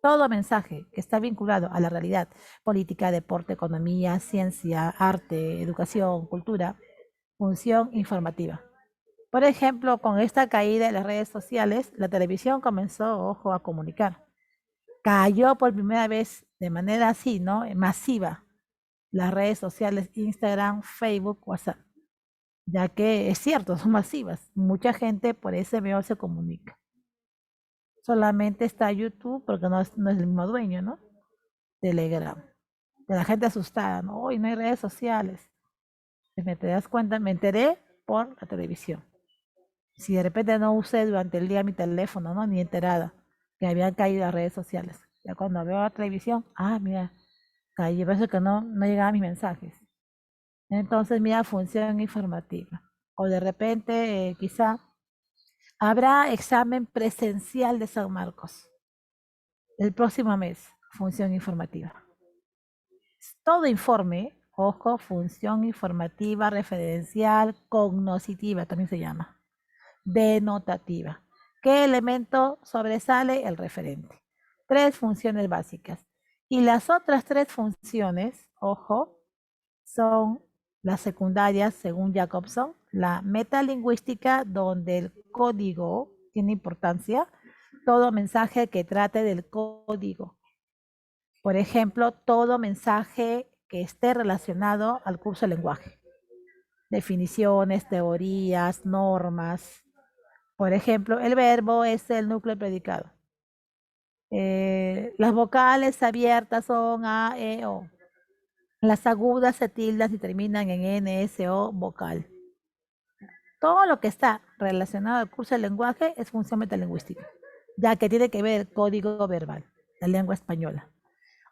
A: Todo mensaje que está vinculado a la realidad, política, deporte, economía, ciencia, arte, educación, cultura, función informativa. Por ejemplo, con esta caída de las redes sociales, la televisión comenzó, ojo, a comunicar. Cayó por primera vez de manera así, ¿no? Masiva. Las redes sociales, Instagram, Facebook, WhatsApp. Ya que es cierto, son masivas. Mucha gente por ese medio se comunica. Solamente está YouTube porque no es el mismo dueño, ¿no? Telegram. De la gente asustada, ¿no? Hoy no hay redes sociales. Te das cuenta, me enteré por la televisión. Si de repente no usé durante el día mi teléfono, ¿no? Ni enterada que habían caído las redes sociales. Ya cuando veo la televisión, mira, caí, parece que no llegaban mis mensajes. Entonces, mira, función informativa. O de repente, quizá, habrá examen presencial de San Marcos el próximo mes, función informativa. Todo informe, ojo, función informativa, referencial, cognoscitiva, también se llama, denotativa. ¿Qué elemento sobresale? El referente. 3 funciones básicas. Y las otras 3 funciones, ojo, son las secundarias según Jacobson, La metalingüística, donde el código tiene importancia, todo mensaje que trate del código. Por ejemplo, todo mensaje que esté relacionado al curso de lenguaje. Definiciones, teorías, normas. Por ejemplo, el verbo es el núcleo del predicado. Las vocales abiertas son A, E, O. Las agudas se tildan y terminan en N, S, O, vocal. Todo lo que está relacionado al curso del lenguaje es función metalingüística, ya que tiene que ver el código verbal, la lengua española.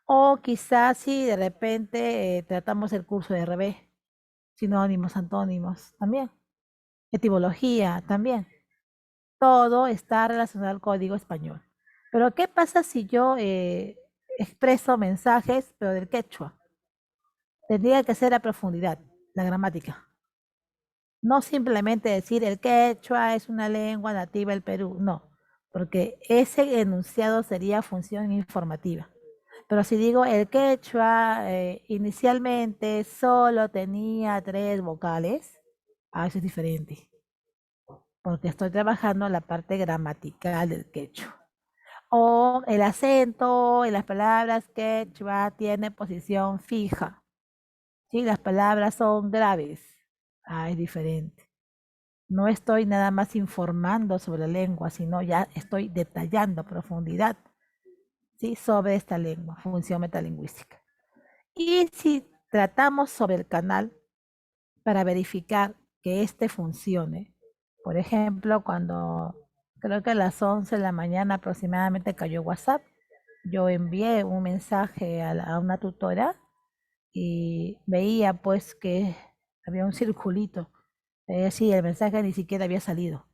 A: O quizás si de repente tratamos el curso de RB, sinónimos, antónimos, también. Etimología, también. Todo está relacionado al código español. Pero ¿qué pasa si yo expreso mensajes, pero del quechua? Tendría que ser a profundidad, la gramática. No simplemente decir el quechua es una lengua nativa del Perú, no, porque ese enunciado sería función informativa. Pero si digo el quechua inicialmente solo tenía 3 vocales, eso es diferente, porque estoy trabajando la parte gramatical del quechua. O el acento en las palabras quechua tiene posición fija. ¿Sí? Las palabras son graves. Es diferente. No estoy nada más informando sobre la lengua, sino ya estoy detallando a profundidad, ¿sí? Sobre esta lengua, función metalingüística. Y si tratamos sobre el canal para verificar que éste funcione, por ejemplo, cuando creo que a las 11 de la mañana aproximadamente cayó WhatsApp, yo envié un mensaje a una tutora y veía pues que había un circulito. Sí, el mensaje ni siquiera había salido.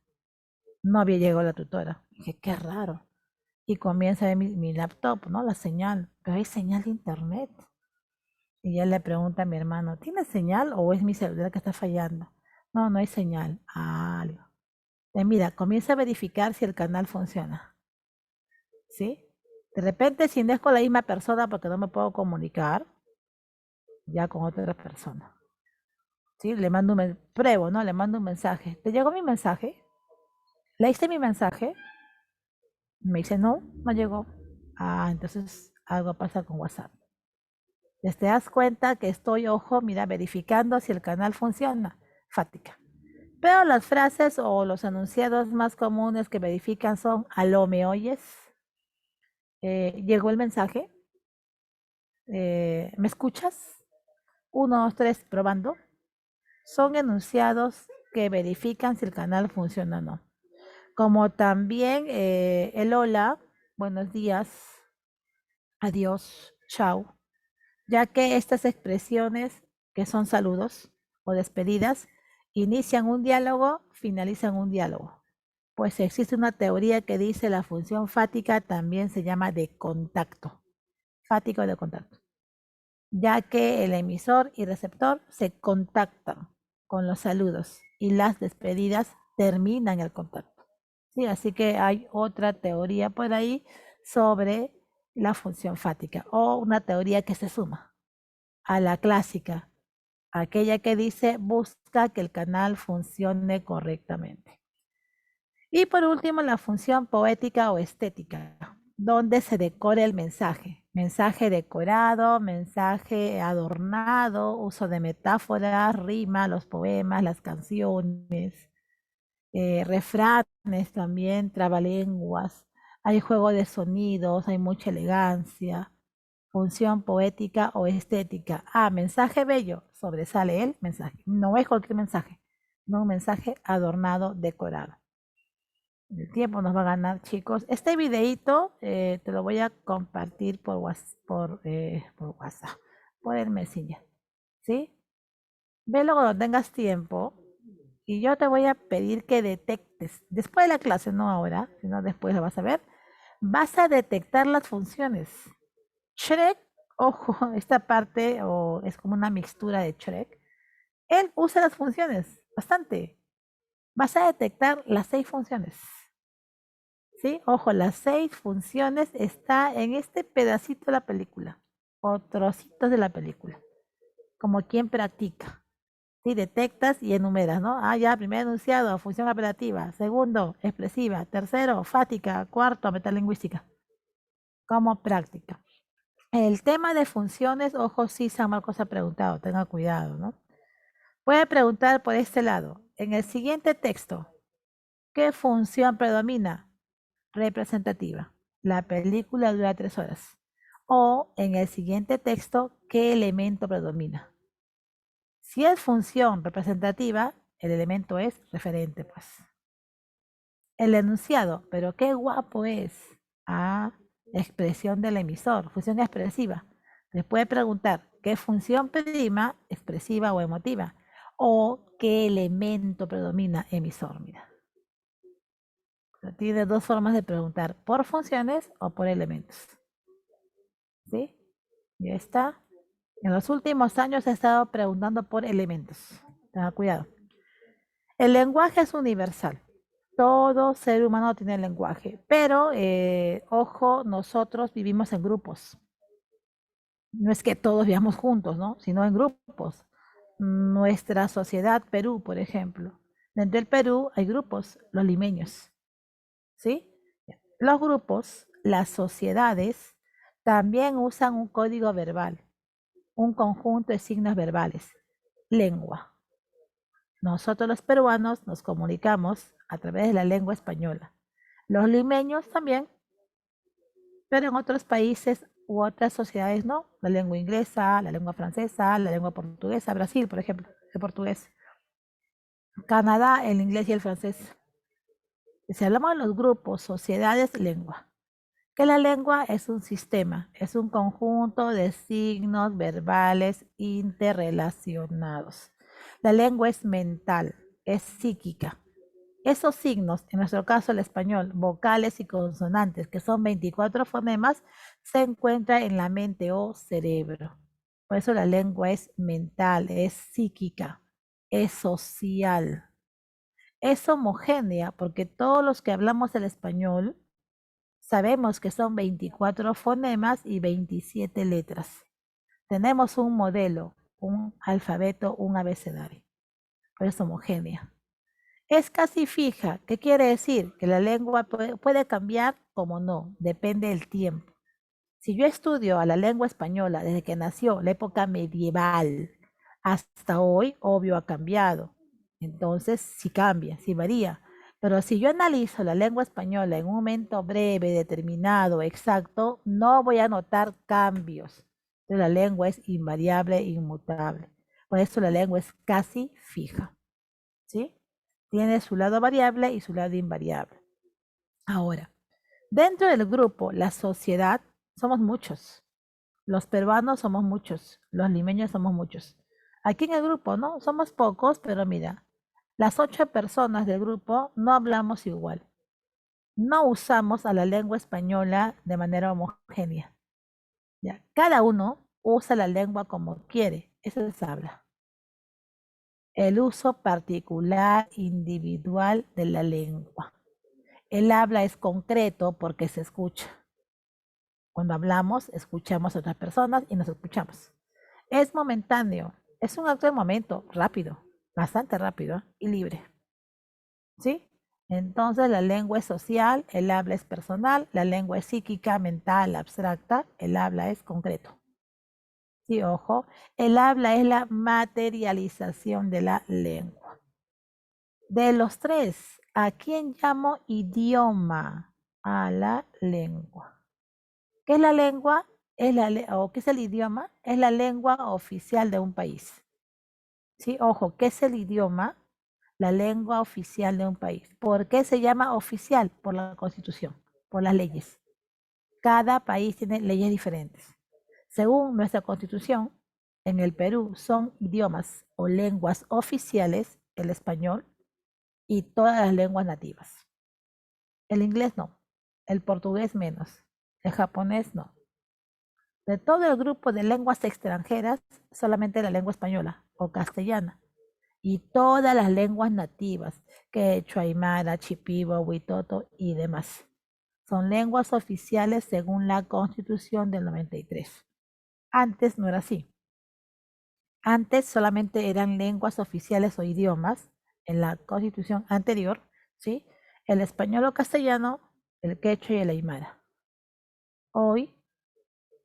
A: No había llegado la tutora. Dije, qué raro. Y comienza a ver mi laptop, ¿no? La señal. Pero hay señal de internet. Y ya le pregunta a mi hermano, ¿tiene señal o es mi celular que está fallando? No, no hay señal. Algo. Mira, comienza a verificar si el canal funciona. ¿Sí? De repente, si no es con la misma persona porque no me puedo comunicar, ya con otra persona. ¿Sí? Le mando pruebo, ¿no? Le mando un mensaje. ¿Te llegó mi mensaje? ¿Leíste mi mensaje? Me dice, no, no llegó. Entonces algo pasa con WhatsApp. Te das cuenta que estoy, ojo, mira, verificando si el canal funciona. Fática. Pero las frases o los enunciados más comunes que verifican son, aló, ¿me oyes? ¿Llegó el mensaje? ¿Me escuchas? 1, 2, 3, probando. Son enunciados que verifican si el canal funciona o no. Como también el hola, buenos días, adiós, chao, ya que estas expresiones, que son saludos o despedidas, inician un diálogo, finalizan un diálogo. Pues existe una teoría que dice la función fática también se llama de contacto, fático de contacto, ya que el emisor y receptor se contactan con los saludos y las despedidas terminan el contacto. Sí, así que hay otra teoría por ahí sobre la función fática o una teoría que se suma a la clásica, aquella que dice busca que el canal funcione correctamente. Y por último, la función poética o estética, donde se decora el mensaje. Mensaje decorado, mensaje adornado, uso de metáforas, rima, los poemas, las canciones, refranes también, trabalenguas. Hay juego de sonidos, hay mucha elegancia. Función poética o estética. Mensaje bello, sobresale el mensaje. No es cualquier mensaje, no un mensaje adornado, decorado. El tiempo nos va a ganar, chicos. Este videito te lo voy a compartir por WhatsApp, por el Messenger, ¿sí? Velo cuando tengas tiempo y yo te voy a pedir que detectes, después de la clase, no ahora, sino después lo vas a ver, vas a detectar las funciones. Shrek, ojo, esta parte es como una mixtura de Shrek. Él usa las funciones bastante. Vas a detectar las 6 funciones. ¿Sí? Ojo, las 6 funciones está en este pedacito de la película o trocitos de la película, como quien practica. ¿Sí? Detectas y enumeras, ¿no? Ah, ya, primer enunciado, función apelativa. Segundo, expresiva. Tercero, fática. Cuarto, metalingüística. Como práctica. El tema de funciones, ojo, sí, San Marcos ha preguntado, tenga cuidado, ¿no? Puede preguntar por este lado. En el siguiente texto, ¿qué función predomina? Representativa. La película dura 3 horas. O en el siguiente texto, ¿qué elemento predomina? Si es función representativa, el elemento es referente, pues. El enunciado, pero qué guapo es. Ah, expresión del emisor, función expresiva. Les puede preguntar qué función prima, expresiva o emotiva. O qué elemento predomina, emisor, mira. Tiene dos formas de preguntar, por funciones o por elementos. ¿Sí? Ya está. En los últimos años he estado preguntando por elementos. Tenga cuidado. El lenguaje es universal. Todo ser humano tiene lenguaje, pero ojo, nosotros vivimos en grupos. No es que todos vivamos juntos, ¿no? Sino en grupos. Nuestra sociedad Perú, por ejemplo. Dentro del Perú hay grupos, los limeños, ¿sí? Los grupos, las sociedades, también usan un código verbal, un conjunto de signos verbales, lengua. Nosotros los peruanos nos comunicamos a través de la lengua española. Los limeños también, pero en otros países u otras sociedades no. La lengua inglesa, la lengua francesa, la lengua portuguesa, Brasil, por ejemplo, el portugués. Canadá, el inglés y el francés. Si hablamos de los grupos, sociedades, lengua. Que la lengua es un sistema, es un conjunto de signos verbales interrelacionados. La lengua es mental, es psíquica. Esos signos, en nuestro caso el español, vocales y consonantes, que son 24 fonemas, se encuentran en la mente o cerebro. Por eso la lengua es mental, es psíquica, es social, es homogénea, porque todos los que hablamos el español sabemos que son 24 fonemas y 27 letras. Tenemos un modelo, un alfabeto, un abecedario. Por eso homogénea. Es casi fija. ¿Qué quiere decir? Que la lengua puede cambiar como no, depende del tiempo. Si yo estudio a la lengua española desde que nació, la época medieval, hasta hoy, obvio ha cambiado. Entonces, sí cambia, sí varía. Pero si yo analizo la lengua española en un momento breve, determinado, exacto, no voy a notar cambios. Entonces, la lengua es invariable, inmutable. Por eso la lengua es casi fija. ¿Sí? Tiene su lado variable y su lado invariable. Ahora, dentro del grupo, la sociedad, somos muchos. Los peruanos somos muchos, los limeños somos muchos. Aquí en el grupo, ¿no? Somos pocos, pero mira, las 8 personas del grupo no hablamos igual. No usamos a la lengua española de manera homogénea. ¿Ya? Cada uno usa la lengua como quiere. Eso se habla. El uso particular, individual de la lengua. El habla es concreto porque se escucha. Cuando hablamos, escuchamos a otras personas y nos escuchamos. Es momentáneo, es un acto de momento, rápido, bastante rápido y libre. ¿Sí? Entonces la lengua es social, el habla es personal, la lengua es psíquica, mental, abstracta, el habla es concreto. Sí, ojo, el habla es la materialización de la lengua. De los tres, ¿a quién llamo idioma? A la lengua. ¿Qué es la lengua? ¿O qué es el idioma? Es la lengua oficial de un país. ¿Sí? Ojo, ¿qué es el idioma? La lengua oficial de un país. ¿Por qué se llama oficial? Por la Constitución, por las leyes. Cada país tiene leyes diferentes. Según nuestra Constitución, en el Perú son idiomas o lenguas oficiales el español y todas las lenguas nativas. El inglés no, el portugués menos, el japonés no. De todo el grupo de lenguas extranjeras, solamente la lengua española o castellana. Y todas las lenguas nativas, quechua, aymara, chipibo, huitoto y demás. Son lenguas oficiales según la Constitución del 93. Antes no era así. Antes solamente eran lenguas oficiales o idiomas en la constitución anterior, ¿sí? El español o castellano, el quechua y el aymara. Hoy,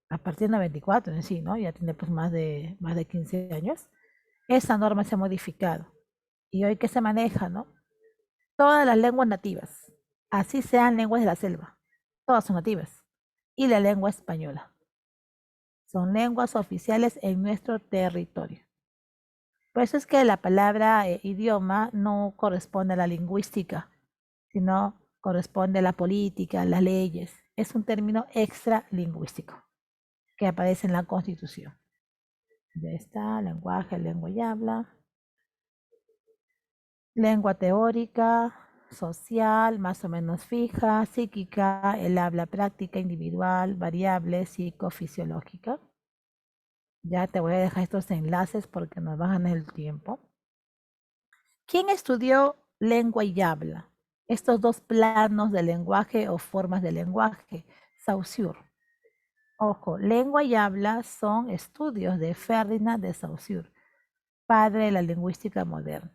A: a partir del 94 en sí, ¿no? Ya tiene pues más de 15 años, esa norma se ha modificado. Y hoy que se maneja, ¿no? Todas las lenguas nativas, así sean lenguas de la selva, todas son nativas. Y la lengua española. Son lenguas oficiales en nuestro territorio. Por eso es que la palabra idioma no corresponde a la lingüística, sino corresponde a la política, a las leyes. Es un término extralingüístico que aparece en la Constitución. Ya está, lenguaje, lengua y habla. Lengua teórica, social, más o menos fija, psíquica, el habla práctica, individual, variable, psicofisiológica. Ya te voy a dejar estos enlaces porque nos bajan el tiempo. ¿Quién estudió lengua y habla? Estos dos planos de lenguaje o formas de lenguaje. Saussure. Ojo, lengua y habla son estudios de Ferdinand de Saussure, padre de la lingüística moderna.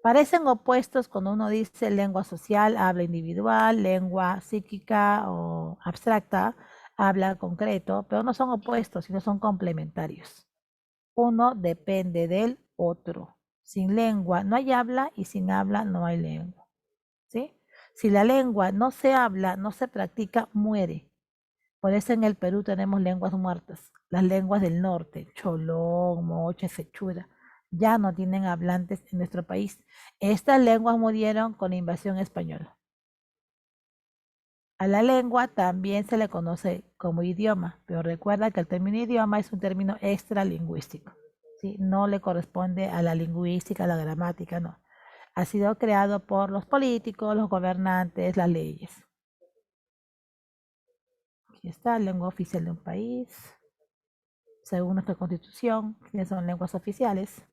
A: Parecen opuestos cuando uno dice lengua social, habla individual, lengua psíquica o abstracta, habla concreto, pero no son opuestos, sino son complementarios. Uno depende del otro. Sin lengua no hay habla y sin habla no hay lengua. ¿Sí? Si la lengua no se habla, no se practica, muere. Por eso en el Perú tenemos lenguas muertas. Las lenguas del norte, cholón, moche, sechura, ya no tienen hablantes en nuestro país. Estas lenguas murieron con la invasión española. A la lengua también se le conoce como idioma, pero recuerda que el término idioma es un término extralingüístico, ¿sí? No le corresponde a la lingüística, a la gramática, no. Ha sido creado por los políticos, los gobernantes, las leyes. Aquí está, lengua oficial de un país, según nuestra constitución, que son lenguas oficiales.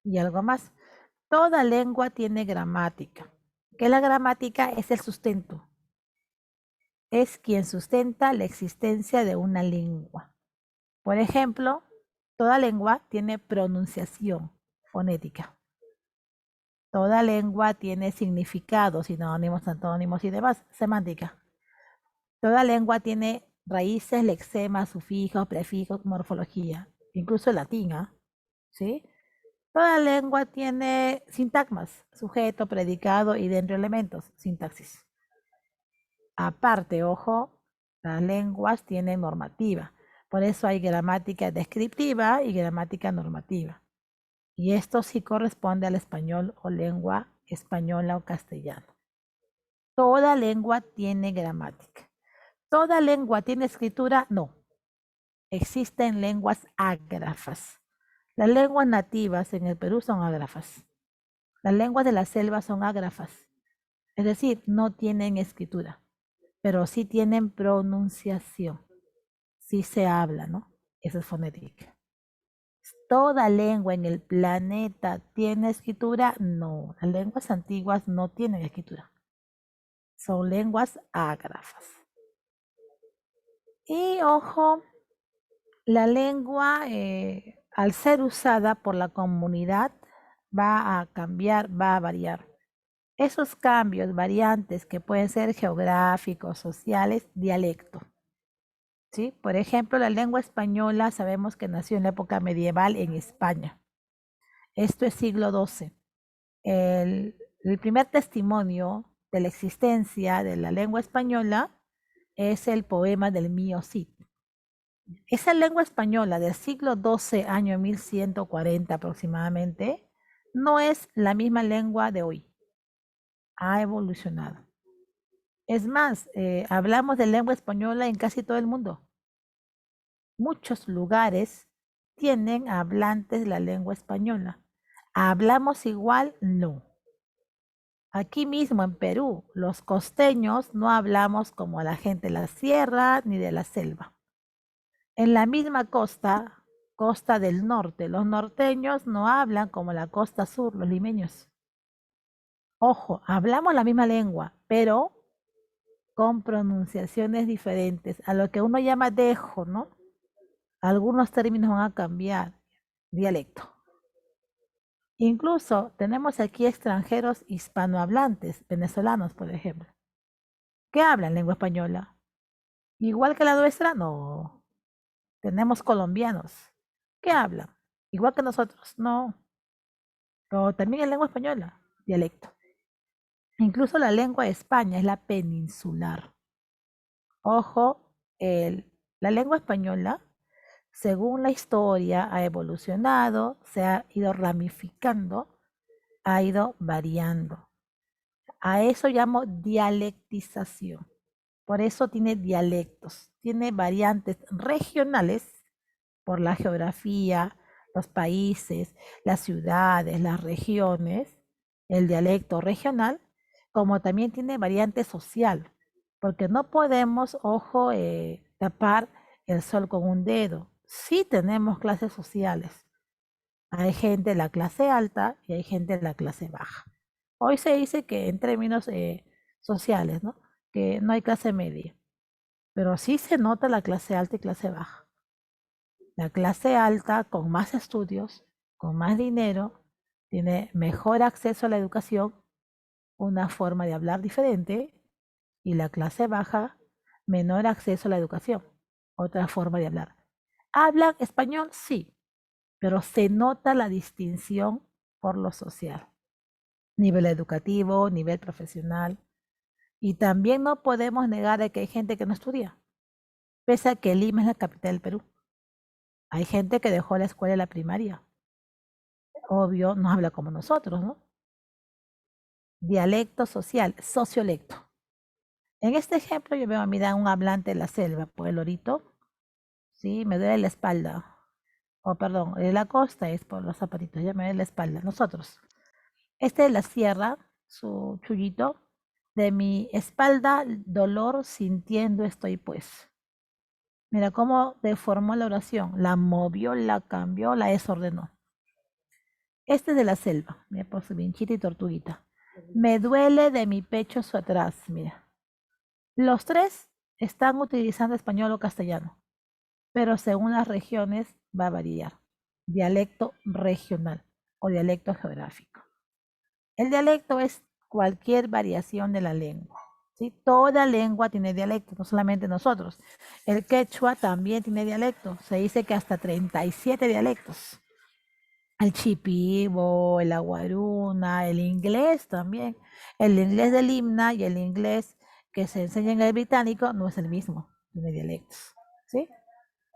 A: Y algo más. Toda lengua tiene gramática. Que la gramática es el sustento. Es quien sustenta la existencia de una lengua. Por ejemplo, toda lengua tiene pronunciación fonética. Toda lengua tiene significados, sinónimos, antónimos y demás, semántica. Toda lengua tiene raíces, lexemas, sufijos, prefijos, morfología, incluso el latín, ¿sí? Toda lengua tiene sintagmas, sujeto, predicado y dentro elementos, sintaxis. Aparte, ojo, las lenguas tienen normativa. Por eso hay gramática descriptiva y gramática normativa. Y esto sí corresponde al español o lengua española o castellano. Toda lengua tiene gramática. ¿Toda lengua tiene escritura? No. Existen lenguas ágrafas. Las lenguas nativas en el Perú son ágrafas. Las lenguas de la selva son ágrafas. Es decir, no tienen escritura, pero sí tienen pronunciación. Sí se habla, ¿no? Eso es fonética. ¿Toda lengua en el planeta tiene escritura? No. Las lenguas antiguas no tienen escritura. Son lenguas ágrafas. Y ojo, la lengua, al ser usada por la comunidad, va a cambiar, va a variar. Esos cambios, variantes que pueden ser geográficos, sociales, dialecto. ¿Sí? Por ejemplo, la lengua española sabemos que nació en la época medieval en España. Esto es siglo XII. El primer testimonio de la existencia de la lengua española es el poema del Mío Cid. Esa lengua española del siglo XII, año 1140 aproximadamente, no es la misma lengua de hoy. Ha evolucionado. Es más, hablamos de lengua española en casi todo el mundo. Muchos lugares tienen hablantes de la lengua española. ¿Hablamos igual? No. Aquí mismo en Perú, los costeños no hablamos como la gente de la sierra ni de la selva. En la misma costa, costa del norte, los norteños no hablan como la costa sur, los limeños. Ojo, hablamos la misma lengua, pero con pronunciaciones diferentes, a lo que uno llama dejo, ¿no? Algunos términos van a cambiar. dialecto. Incluso tenemos aquí extranjeros hispanohablantes, venezolanos, por ejemplo, que hablan lengua española. Igual que la nuestra, no. Tenemos colombianos que hablan, igual que nosotros, no. Pero también en lengua española, dialecto. Incluso la lengua de España es la peninsular. Ojo, la lengua española, según la historia, ha evolucionado, se ha ido ramificando, ha ido variando. A eso llamo dialectización. Por eso tiene dialectos, tiene variantes regionales por la geografía, los países, las ciudades, las regiones, el dialecto regional, como también tiene variante social, porque no podemos, ojo, tapar el sol con un dedo. Sí tenemos clases sociales. Hay gente de la clase alta y hay gente de la clase baja. Hoy se dice que en términos sociales, ¿no? Que no hay clase media, pero sí se nota la clase alta y clase baja. La clase alta, con más estudios, con más dinero, tiene mejor acceso a la educación, una forma de hablar diferente, y la clase baja, menor acceso a la educación, otra forma de hablar. ¿Hablan español? Sí, pero se nota la distinción por lo social, nivel educativo, nivel profesional, y también no podemos negar de que hay gente que no estudia, pese a que Lima es la capital del Perú. Hay gente que dejó la escuela y la primaria. Obvio, no habla como nosotros, ¿no? Dialecto social, sociolecto. En este ejemplo yo veo, mira, un hablante de la selva, por el lorito, sí, me duele la espalda. O perdón, de la costa es por los zapatitos, ya me duele la espalda. Nosotros. Este de la sierra, su chullito, de mi espalda dolor sintiendo estoy pues. Mira cómo deformó la oración, la movió, la cambió, la desordenó. Este es de la selva, mira por su vinchita y tortuguita. Me duele de mi pecho su atrás, mira. Los tres están utilizando español o castellano, pero según las regiones va a variar. Dialecto regional o dialecto geográfico. El dialecto es cualquier variación de la lengua. ¿Sí? Toda lengua tiene dialecto, no solamente nosotros. El quechua también tiene dialecto. Se dice que hasta 37 dialectos. El chipibo, el aguaruna, el inglés también. El inglés del himna y el inglés que se enseña en el británico no es el mismo, tiene dialectos. ¿Sí?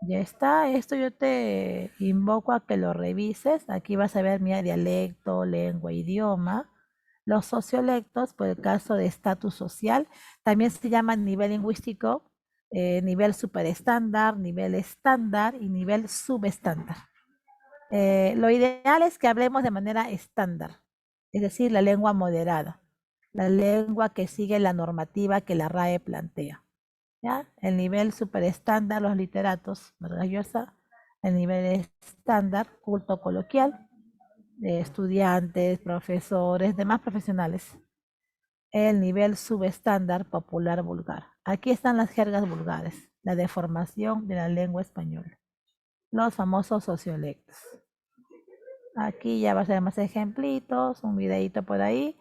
A: Ya está, esto yo te invoco a que lo revises. Aquí vas a ver mi dialecto, lengua, idioma. Los sociolectos, por el caso de estatus social, también se llaman nivel lingüístico, nivel superestándar, nivel estándar y nivel subestándar. Lo ideal es que hablemos de manera estándar, es decir, la lengua moderada, la lengua que sigue la normativa que la RAE plantea. ¿Ya? El nivel superestándar, los literatos, maravillosa. El nivel estándar, culto coloquial, de estudiantes, profesores, demás profesionales. El nivel subestándar, popular, vulgar. Aquí están las jergas vulgares, la deformación de la lengua española, los famosos sociolectos. Aquí ya va a ser más ejemplitos, un videito por ahí.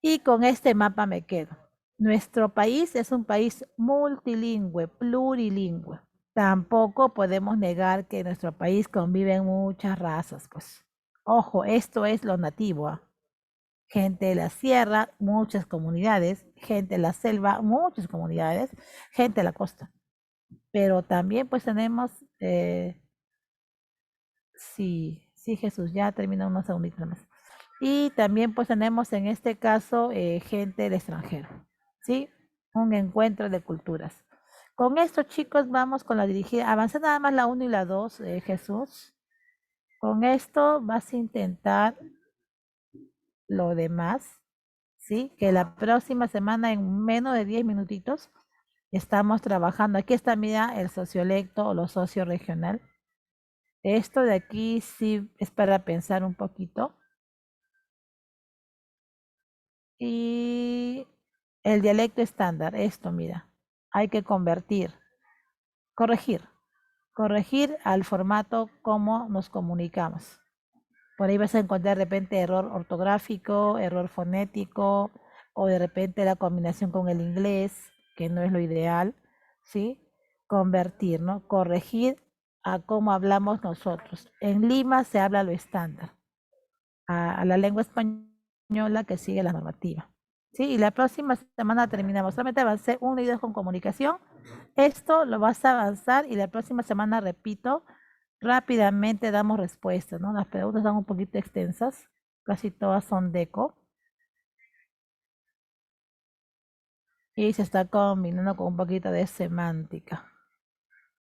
A: Y con este mapa me quedo. Nuestro país es un país multilingüe, plurilingüe. Tampoco podemos negar que en nuestro país conviven muchas razas, pues. Ojo, esto es lo nativo. Gente de la sierra, muchas comunidades, gente de la selva, muchas comunidades, gente de la costa. Pero también pues tenemos, sí, sí Jesús, ya termina unos segunditos más. Y también pues tenemos en este caso gente del extranjero, ¿sí? Un encuentro de culturas. Con esto, chicos, vamos con la dirigida. Avancé nada más la 1 y la 2, Jesús. Con esto vas a intentar lo demás, ¿sí? Que la próxima semana, en menos de 10 minutitos, estamos trabajando. Aquí está, mira, el sociolecto o lo socio-regional. Esto de aquí sí es para pensar un poquito. Y el dialecto estándar, esto, mira, hay que convertir, corregir. Corregir al formato cómo nos comunicamos. Por ahí vas a encontrar de repente error ortográfico, error fonético, o de repente la combinación con el inglés, que no es lo ideal, ¿sí? Convertir, ¿no? Corregir a cómo hablamos nosotros. En Lima se habla lo estándar, a la lengua española que sigue la normativa. ¿Sí? Y la próxima semana terminamos. Solamente avancé 1 y 2 con comunicación. Esto lo vas a avanzar y la próxima semana, repito, rápidamente damos respuestas, ¿no? Las preguntas son un poquito extensas, casi todas son deco. Y se está combinando con un poquito de semántica.